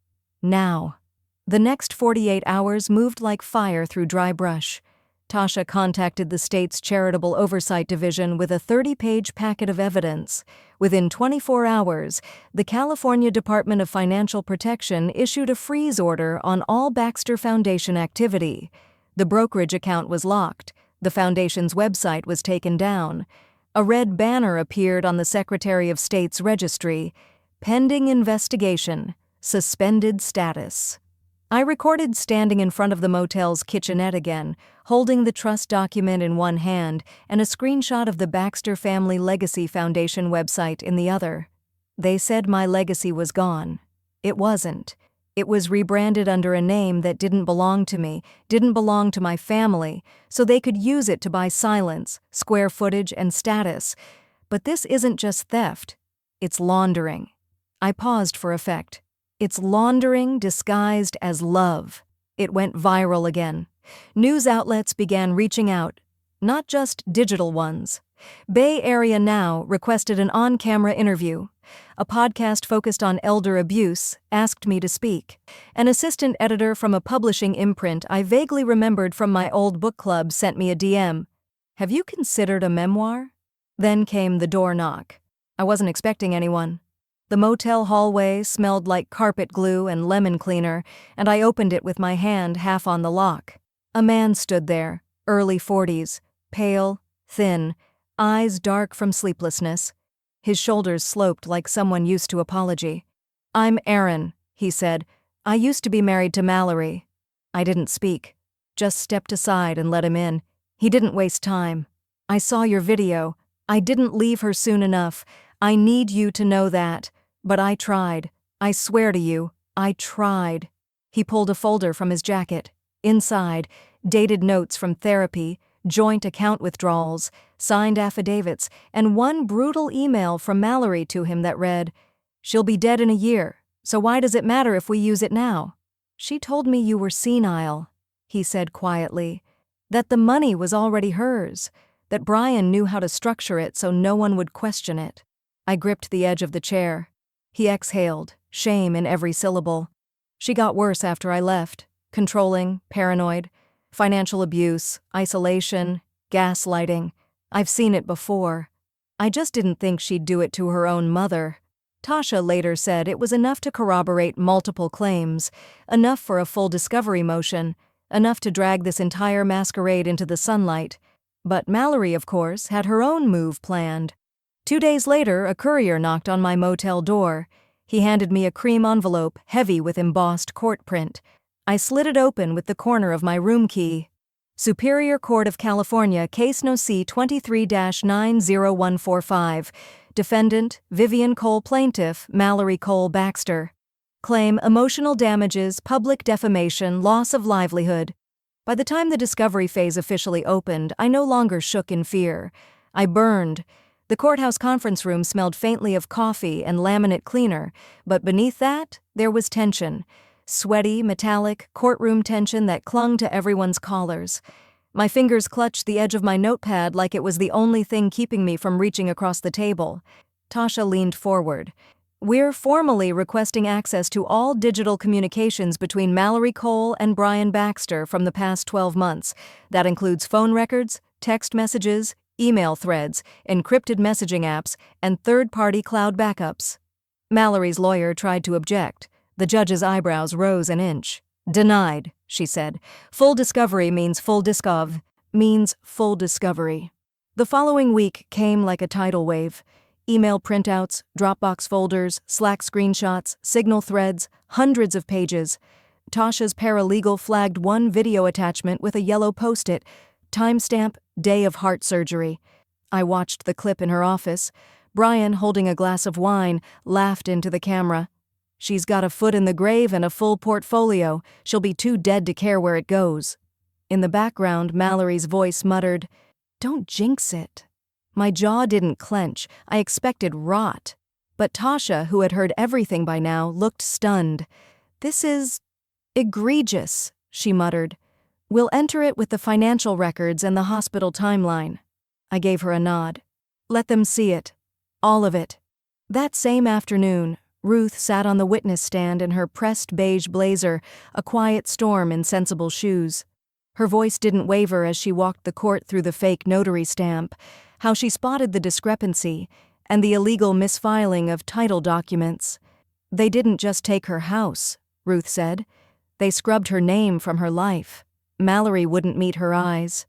A: Now." The next 48 hours moved like fire through dry brush. Tasha contacted the state's Charitable Oversight Division with a 30-page packet of evidence. Within 24 hours, the California Department of Financial Protection issued a freeze order on all Baxter Foundation activity. The brokerage account was locked. The foundation's website was taken down. A red banner appeared on the Secretary of State's registry. Pending investigation. Suspended status. I recorded standing in front of the motel's kitchenette again, holding the trust document in one hand and a screenshot of the Baxter Family Legacy Foundation website in the other. They said my legacy was gone. It wasn't. It was rebranded under a name that didn't belong to me, didn't belong to my family, so they could use it to buy silence, square footage, and status. But this isn't just theft. It's laundering. I paused for effect. It's laundering disguised as love. It went viral again. News outlets began reaching out, not just digital ones. Bay Area Now requested an on-camera interview. A podcast focused on elder abuse asked me to speak. An assistant editor from a publishing imprint I vaguely remembered from my old book club sent me a DM. "Have you considered a memoir?" Then came the door knock. I wasn't expecting anyone. The motel hallway smelled like carpet glue and lemon cleaner, and I opened it with my hand half on the lock. A man stood there, early 40s, pale, thin, eyes dark from sleeplessness. His shoulders sloped like someone used to apology. "I'm Aaron," he said. "I used to be married to Mallory." I didn't speak, just stepped aside and let him in. He didn't waste time. "I saw your video. I didn't leave her soon enough. I need you to know that. But I tried. I swear to you, I tried." He pulled a folder from his jacket. Inside, dated notes from therapy, joint account withdrawals, signed affidavits, and one brutal email from Mallory to him that read, "She'll be dead in a year, so why does it matter if we use it now?" "She told me you were senile," he said quietly, "that the money was already hers, that Brian knew how to structure it so no one would question it." I gripped the edge of the chair. He exhaled, shame in every syllable. "She got worse after I left. Controlling, paranoid, financial abuse, isolation, gaslighting. I've seen it before. I just didn't think she'd do it to her own mother." Tasha later said it was enough to corroborate multiple claims, enough for a full discovery motion, enough to drag this entire masquerade into the sunlight. But Mallory, of course, had her own move planned. 2 days later, a courier knocked on my motel door. He handed me a cream envelope, heavy with embossed court print. I slid it open with the corner of my room key. Superior Court of California, Case No. C 23-90145. Defendant, Vivian Cole. Plaintiff, Mallory Cole Baxter. Claim emotional damages, public defamation, loss of livelihood. By the time the discovery phase officially opened, I no longer shook in fear. I burned. The courthouse conference room smelled faintly of coffee and laminate cleaner, but beneath that, there was tension. Sweaty, metallic, courtroom tension that clung to everyone's collars. My fingers clutched the edge of my notepad like it was the only thing keeping me from reaching across the table. Tasha leaned forward. "We're formally requesting access to all digital communications between Mallory Cole and Brian Baxter from the past 12 months. That includes phone records, text messages, email threads, encrypted messaging apps, and third-party cloud backups." Mallory's lawyer tried to object. The judge's eyebrows rose an inch. "Denied," she said. "Full discovery means full discovery. The following week came like a tidal wave. Email printouts, Dropbox folders, Slack screenshots, Signal threads, hundreds of pages. Tasha's paralegal flagged one video attachment with a yellow post-it. Timestamp, day of heart surgery. I watched the clip in her office. Brian, holding a glass of wine, laughed into the camera. "She's got a foot in the grave and a full portfolio. She'll be too dead to care where it goes." In the background, Mallory's voice muttered, "Don't jinx it." My jaw didn't clench. I expected rot. But Tasha, who had heard everything by now, looked stunned. "This is egregious," she muttered. "We'll enter it with the financial records and the hospital timeline." I gave her a nod. "Let them see it. All of it." That same afternoon, Ruth sat on the witness stand in her pressed beige blazer, a quiet storm in sensible shoes. Her voice didn't waver as she walked the court through the fake notary stamp, how she spotted the discrepancy, and the illegal misfiling of title documents. "They didn't just take her house," Ruth said. "They scrubbed her name from her life." Mallory wouldn't meet her eyes.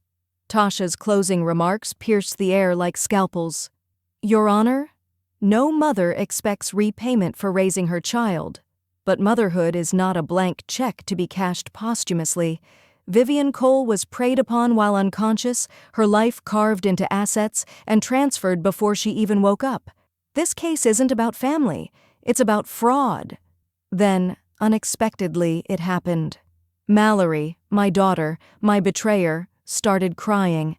A: Tasha's closing remarks pierced the air like scalpels. "Your Honor, no mother expects repayment for raising her child, but motherhood is not a blank check to be cashed posthumously. Vivian Cole was preyed upon while unconscious, her life carved into assets and transferred before she even woke up. This case isn't about family, it's about fraud." Then, unexpectedly, it happened. Mallory, my daughter, my betrayer, started crying.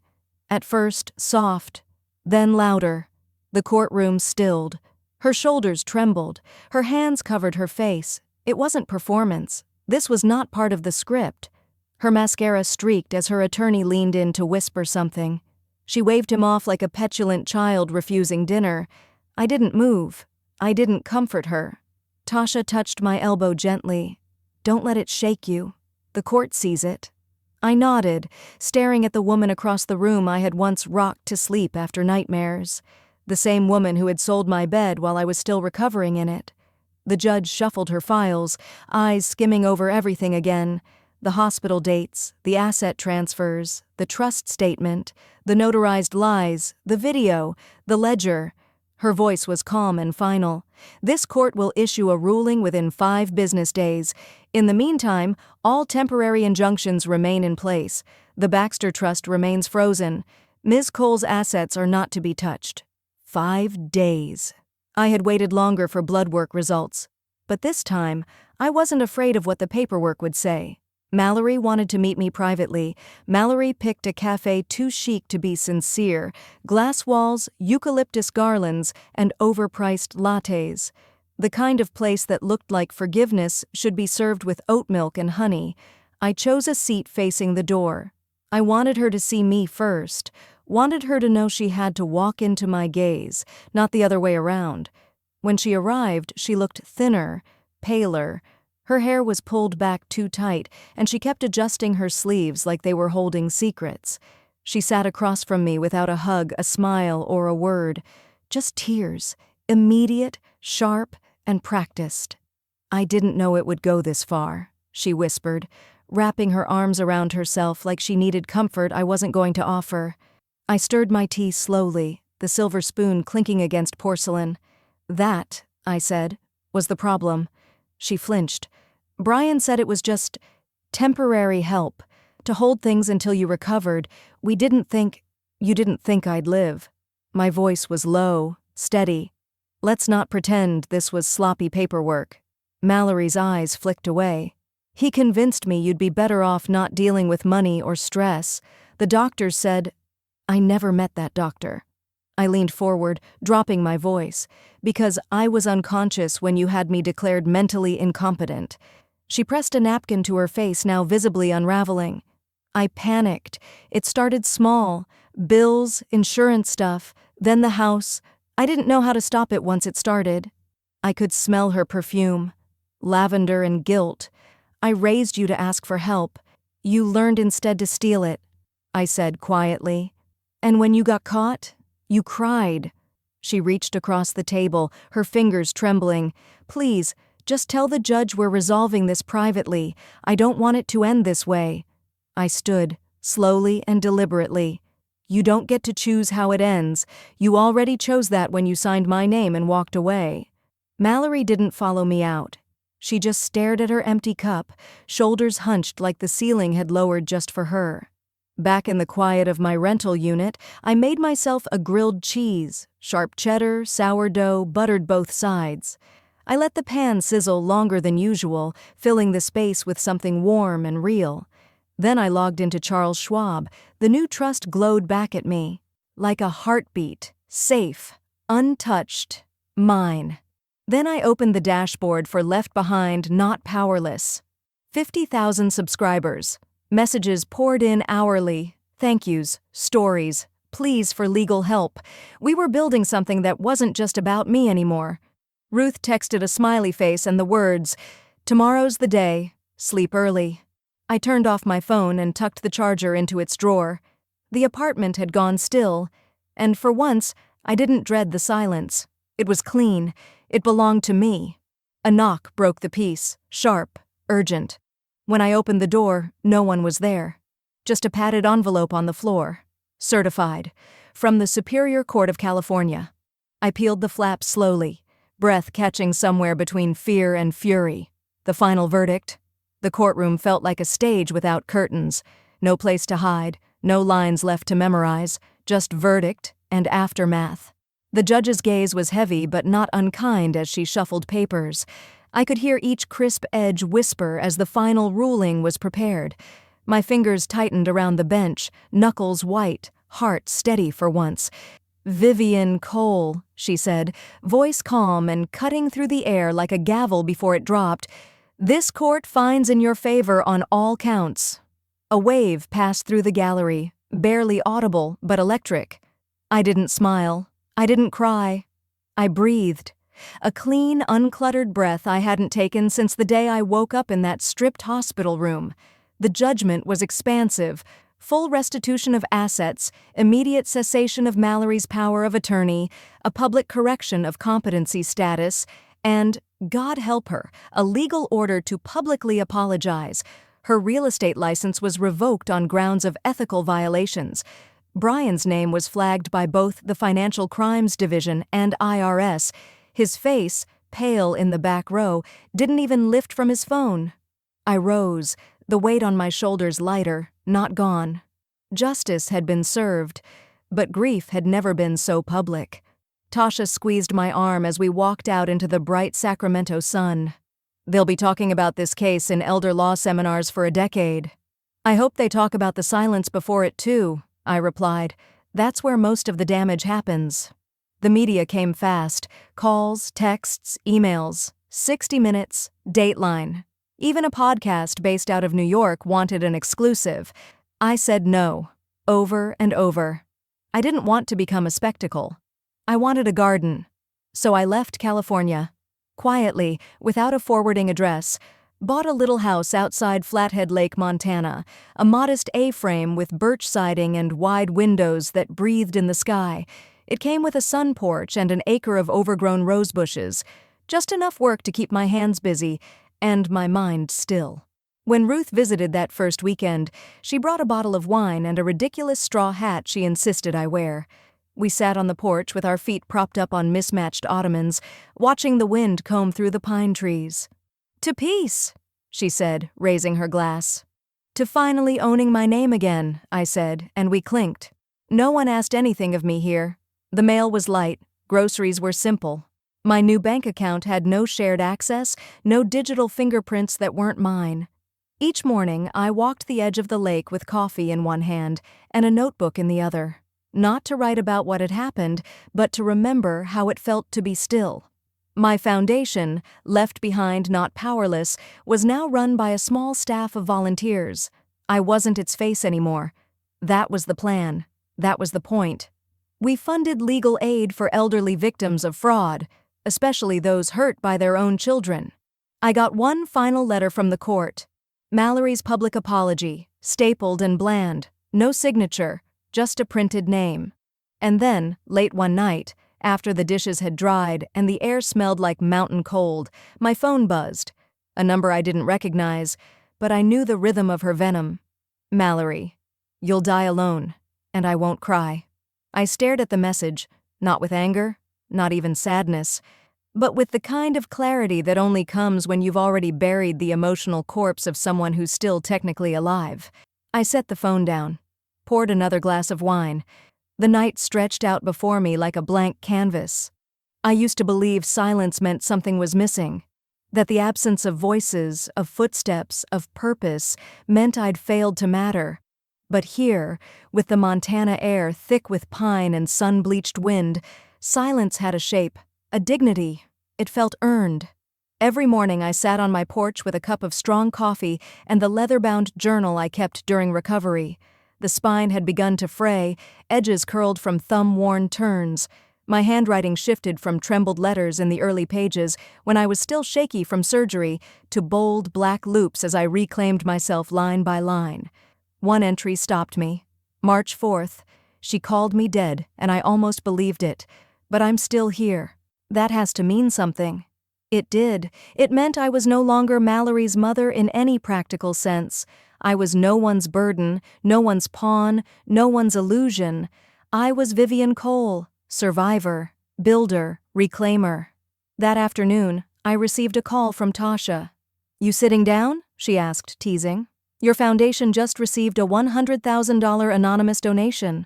A: At first, soft, then louder. The courtroom stilled. Her shoulders trembled. Her hands covered her face. It wasn't performance. This was not part of the script. Her mascara streaked as her attorney leaned in to whisper something. She waved him off like a petulant child refusing dinner. I didn't move. I didn't comfort her. Tasha touched my elbow gently. "Don't let it shake you. The court sees it." I nodded, staring at the woman across the room I had once rocked to sleep after nightmares. The same woman who had sold my bed while I was still recovering in it. The judge shuffled her files, eyes skimming over everything again. The hospital dates, the asset transfers, the trust statement, the notarized lies, the video, the ledger. Her voice was calm and final. "This court will issue a ruling within 5 business days. In the meantime, all temporary injunctions remain in place. The Baxter Trust remains frozen. Ms. Cole's assets are not to be touched." 5 days. I had waited longer for blood work results. But this time, I wasn't afraid of what the paperwork would say. Mallory wanted to meet me privately. Mallory picked a cafe too chic to be sincere. Glass walls, eucalyptus garlands, and overpriced lattes. The kind of place that looked like forgiveness should be served with oat milk and honey. I chose a seat facing the door. I wanted her to see me first. Wanted her to know she had to walk into my gaze, not the other way around. When she arrived, she looked thinner, paler. Her hair was pulled back too tight, and she kept adjusting her sleeves like they were holding secrets. She sat across from me without a hug, a smile, or a word. Just tears, immediate, sharp, and practiced. "I didn't know it would go this far," she whispered, wrapping her arms around herself like she needed comfort I wasn't going to offer. I stirred my tea slowly, the silver spoon clinking against porcelain. "That," I said, "was the problem." She flinched. "Brian said it was just temporary help, to hold things until you recovered. You didn't think I'd live." My voice was low, steady. "Let's not pretend this was sloppy paperwork." Mallory's eyes flicked away. "He convinced me you'd be better off not dealing with money or stress. The doctors said—" "I never met that doctor." I leaned forward, dropping my voice, "because I was unconscious when you had me declared mentally incompetent." She pressed a napkin to her face, now visibly unraveling. I panicked. It started small. Bills, insurance stuff, then the house. I didn't know how to stop it once it started. I could smell her perfume. Lavender and guilt. "I raised you to ask for help. You learned instead to steal it," I said quietly. "And when you got caught, you cried." She reached across the table, her fingers trembling. "Please, just tell the judge we're resolving this privately. I don't want it to end this way." I stood, slowly and deliberately. "You don't get to choose how it ends. You already chose that when you signed my name and walked away." Mallory didn't follow me out. She just stared at her empty cup, shoulders hunched like the ceiling had lowered just for her. Back in the quiet of my rental unit, I made myself a grilled cheese, sharp cheddar, sourdough, buttered both sides. I let the pan sizzle longer than usual, filling the space with something warm and real. Then I logged into Charles Schwab. The new trust glowed back at me. Like a heartbeat, safe, untouched, mine. Then I opened the dashboard for Left Behind, Not Powerless. 50,000 subscribers. Messages poured in hourly. Thank yous, stories, pleas for legal help. We were building something that wasn't just about me anymore. Ruth texted a smiley face and the words, "Tomorrow's the day. Sleep early." I turned off my phone and tucked the charger into its drawer. The apartment had gone still, and for once, I didn't dread the silence. It was clean. It belonged to me. A knock broke the peace, sharp, urgent. When I opened the door, no one was there. Just a padded envelope on the floor. Certified. From the Superior Court of California. I peeled the flap slowly, breath catching somewhere between fear and fury. The final verdict? The courtroom felt like a stage without curtains. No place to hide, no lines left to memorize, just verdict and aftermath. The judge's gaze was heavy but not unkind as she shuffled papers. I could hear each crisp edge whisper as the final ruling was prepared. My fingers tightened around the bench, knuckles white, heart steady for once. "Vivian Cole," she said, voice calm and cutting through the air like a gavel before it dropped. "This court finds in your favor on all counts." A wave passed through the gallery, barely audible but electric. I didn't smile. I didn't cry. I breathed. A clean, uncluttered breath I hadn't taken since the day I woke up in that stripped hospital room. The judgment was expansive. Full restitution of assets, immediate cessation of Mallory's power of attorney, a public correction of competency status, and, God help her, a legal order to publicly apologize. Her real estate license was revoked on grounds of ethical violations. Brian's name was flagged by both the Financial Crimes Division and IRS. His face, pale in the back row, didn't even lift from his phone. I rose, the weight on my shoulders lighter, not gone. Justice had been served, but grief had never been so public. Tasha squeezed my arm as we walked out into the bright Sacramento sun. "They'll be talking about this case in elder law seminars for a decade." "I hope they talk about the silence before it too," I replied. "That's where most of the damage happens." The media came fast. Calls, texts, emails. 60 Minutes, Dateline. Even a podcast based out of New York wanted an exclusive. I said no, over and over. I didn't want to become a spectacle. I wanted a garden. So I left California. Quietly, without a forwarding address, bought a little house outside Flathead Lake, Montana, a modest A-frame with birch siding and wide windows that breathed in the sky. It came with a sun porch and an acre of overgrown rose bushes, just enough work to keep my hands busy and my mind still. When Ruth visited that first weekend, she brought a bottle of wine and a ridiculous straw hat she insisted I wear. We sat on the porch with our feet propped up on mismatched ottomans, watching the wind comb through the pine trees. "To peace," she said, raising her glass. "To finally owning my name again," I said, and we clinked. No one asked anything of me here. The mail was light, groceries were simple. My new bank account had no shared access, no digital fingerprints that weren't mine. Each morning, I walked the edge of the lake with coffee in one hand and a notebook in the other, not to write about what had happened, but to remember how it felt to be still. My foundation, Left Behind, Not Powerless, was now run by a small staff of volunteers. I wasn't its face anymore. That was the plan. That was the point. We funded legal aid for elderly victims of fraud, especially those hurt by their own children. I got one final letter from the court. Mallory's public apology, stapled and bland, no signature, just a printed name. And then, late one night, after the dishes had dried and the air smelled like mountain cold, my phone buzzed. A number I didn't recognize, but I knew the rhythm of her venom. "Mallory, you'll die alone, and I won't cry." I stared at the message, not with anger, not even sadness, but with the kind of clarity that only comes when you've already buried the emotional corpse of someone who's still technically alive. I set the phone down. poured another glass of wine. The night stretched out before me like a blank canvas. I used to believe silence meant something was missing, that the absence of voices, of footsteps, of purpose, meant I'd failed to matter. But here, with the Montana air thick with pine and sun-bleached wind, silence had a shape, a dignity. It felt earned. Every morning I sat on my porch with a cup of strong coffee and the leather-bound journal I kept during recovery. The spine had begun to fray, edges curled from thumb-worn turns. My handwriting shifted from trembled letters in the early pages, when I was still shaky from surgery, to bold black loops as I reclaimed myself line by line. One entry stopped me. March 4th. She called me dead, and I almost believed it. But I'm still here. That has to mean something. It did. It meant I was no longer Mallory's mother in any practical sense. I was no one's burden, no one's pawn, no one's illusion. I was Vivian Cole, survivor, builder, reclaimer. That afternoon, I received a call from Tasha. "You sitting down?" she asked, teasing. "Your foundation just received a $100,000 anonymous donation."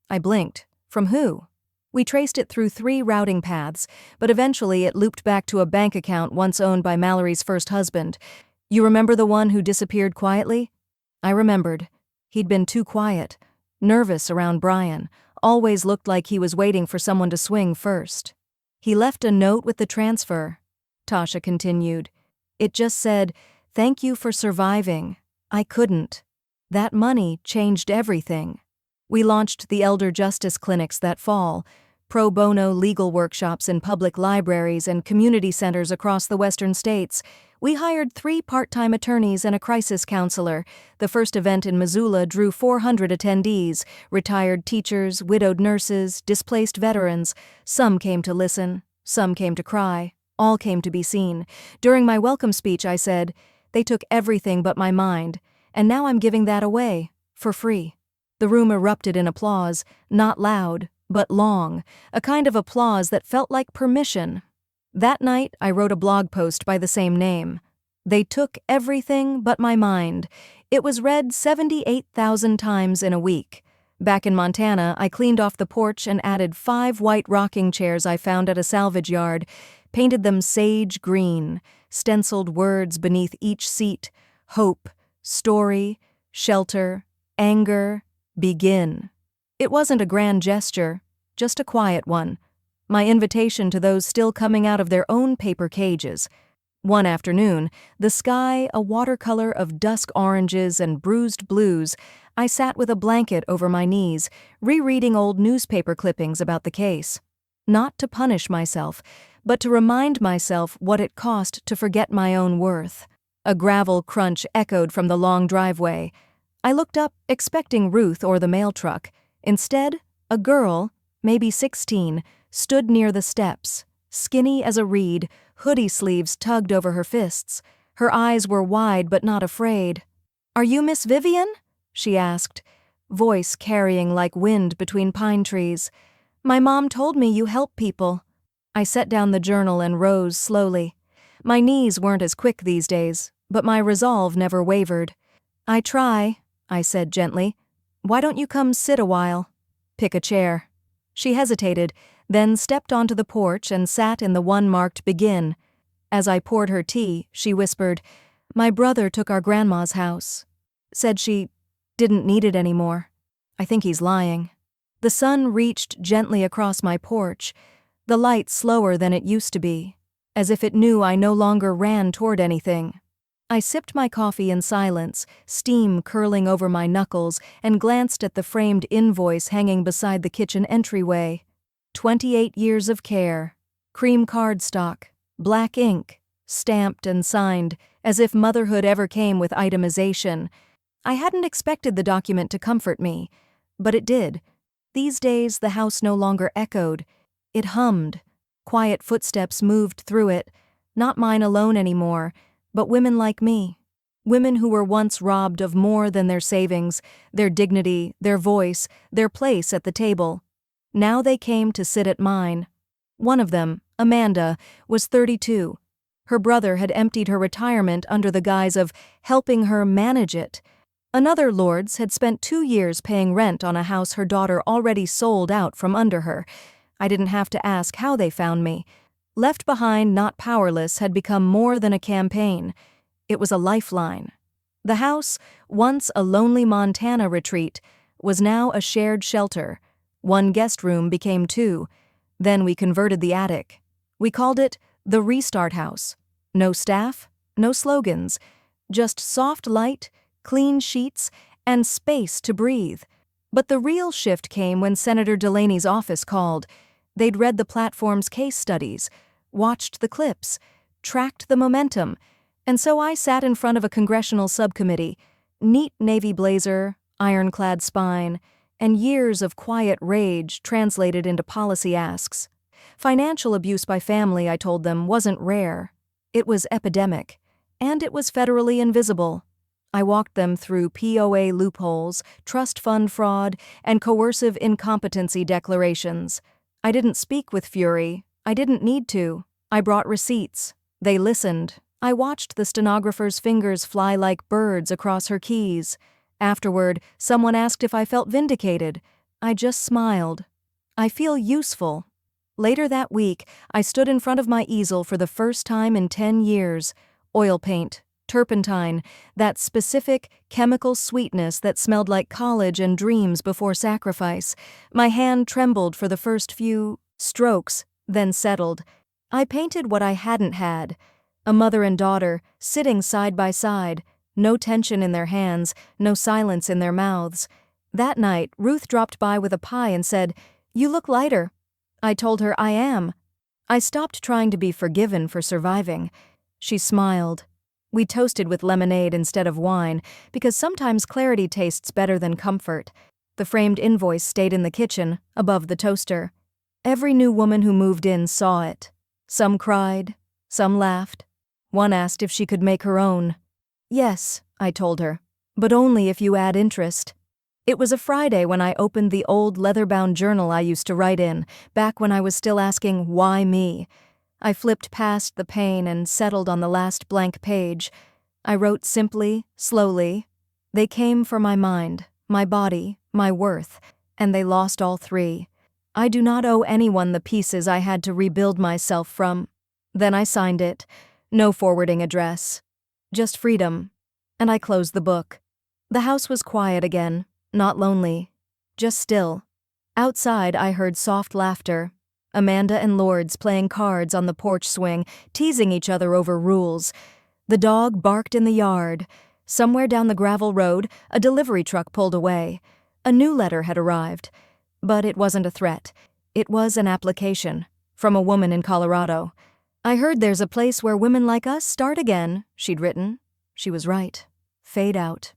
A: I blinked. From who? We traced it through 3 routing paths, but eventually it looped back to a bank account once owned by Mallory's first husband. "You remember the one who disappeared quietly?" I remembered. He'd been too quiet, nervous around Brian, always looked like he was waiting for someone to swing first. "He left a note with the transfer," Tasha continued. "It just said, 'Thank you for surviving.' I couldn't. That money changed everything." We launched the elder justice clinics that fall, pro bono legal workshops in public libraries and community centers across the western states. We hired 3 part-time attorneys and a crisis counselor. The first event in Missoula drew 400 attendees, retired teachers, widowed nurses, displaced veterans. Some came to listen, some came to cry, all came to be seen. During my welcome speech, I said, "They took everything but my mind, and now I'm giving that away, for free." The room erupted in applause, not loud, but long, a kind of applause that felt like permission. That night, I wrote a blog post by the same name. "They took everything but my mind." It was read 78,000 times in a week. Back in Montana, I cleaned off the porch and added 5 white rocking chairs I found at a salvage yard, painted them sage green, stenciled words beneath each seat: hope, story, shelter, anger, begin. It wasn't a grand gesture, just a quiet one. My invitation to those still coming out of their own paper cages. One afternoon, the sky a watercolor of dusk oranges and bruised blues, I sat with a blanket over my knees, rereading old newspaper clippings about the case. Not to punish myself, but to remind myself what it cost to forget my own worth. A gravel crunch echoed from the long driveway. I looked up, expecting Ruth or the mail truck. Instead, a girl, maybe 16, stood near the steps, skinny as a reed, hoodie sleeves tugged over her fists. Her eyes were wide but not afraid. "Are you Miss Vivian?" she asked, voice carrying like wind between pine trees. "My mom told me you help people." I set down the journal and rose slowly. My knees weren't as quick these days, but my resolve never wavered. "I try," I said gently. "Why don't you come sit a while?" "Pick a chair." She hesitated, then stepped onto the porch and sat in the one marked begin. As I poured her tea, she whispered, "My brother took our grandma's house. Said she didn't need it anymore. I think he's lying." The sun reached gently across my porch, the light slower than it used to be, as if it knew I no longer ran toward anything. I sipped my coffee in silence, steam curling over my knuckles, and glanced at the framed invoice hanging beside the kitchen entryway. 28 years of care, cream cardstock, black ink, stamped and signed, as if motherhood ever came with itemization. I hadn't expected the document to comfort me, but it did. These days the house no longer echoed. It hummed. Quiet footsteps moved through it, not mine alone anymore, but women like me. Women who were once robbed of more than their savings, their dignity, their voice, their place at the table. Now they came to sit at mine. One of them, Amanda, was 32. Her brother had emptied her retirement under the guise of helping her manage it. Another Lourdes had spent 2 years paying rent on a house her daughter already sold out from under her. I didn't have to ask how they found me. Left Behind, Not Powerless had become more than a campaign. It was a lifeline. The house, once a lonely Montana retreat, was now a shared shelter. One guest room became 2. Then we converted the attic. We called it the Restart House. No staff, no slogans, just soft light, clean sheets, and space to breathe. But the real shift came when Senator Delaney's office called. They'd read the platform's case studies, watched the clips, tracked the momentum, and so I sat in front of a congressional subcommittee, neat navy blazer, ironclad spine, and years of quiet rage translated into policy asks. Financial abuse by family, I told them, wasn't rare. It was epidemic, and it was federally invisible. I walked them through POA loopholes, trust fund fraud, and coercive incompetency declarations. I didn't speak with fury. I didn't need to. I brought receipts. They listened. I watched the stenographer's fingers fly like birds across her keys. Afterward, someone asked if I felt vindicated. I just smiled. I feel useful. Later that week, I stood in front of my easel for the first time in 10 years. Oil paint, turpentine, that specific chemical sweetness that smelled like college and dreams before sacrifice. My hand trembled for the first few strokes, then settled. I painted what I hadn't had. A mother and daughter, sitting side by side, no tension in their hands, no silence in their mouths. That night, Ruth dropped by with a pie and said, "You look lighter." I told her, "I am." I stopped trying to be forgiven for surviving. She smiled. We toasted with lemonade instead of wine, because sometimes clarity tastes better than comfort. The framed invoice stayed in the kitchen, above the toaster. Every new woman who moved in saw it. Some cried, some laughed. One asked if she could make her own. "Yes," I told her, "but only if you add interest." It was a Friday when I opened the old leather-bound journal I used to write in, back when I was still asking, why me? I flipped past the pain and settled on the last blank page. I wrote simply, slowly. They came for my mind, my body, my worth, and they lost all 3. I do not owe anyone the pieces I had to rebuild myself from. Then I signed it. No forwarding address. Just freedom. And I closed the book. The house was quiet again. Not lonely, just still. Outside, I heard soft laughter. Amanda and Lourdes playing cards on the porch swing, teasing each other over rules. The dog barked in the yard. Somewhere down the gravel road, a delivery truck pulled away. A new letter had arrived. But it wasn't a threat. It was an application, from a woman in Colorado. "I heard there's a place where women like us start again," she'd written. She was right. Fade out.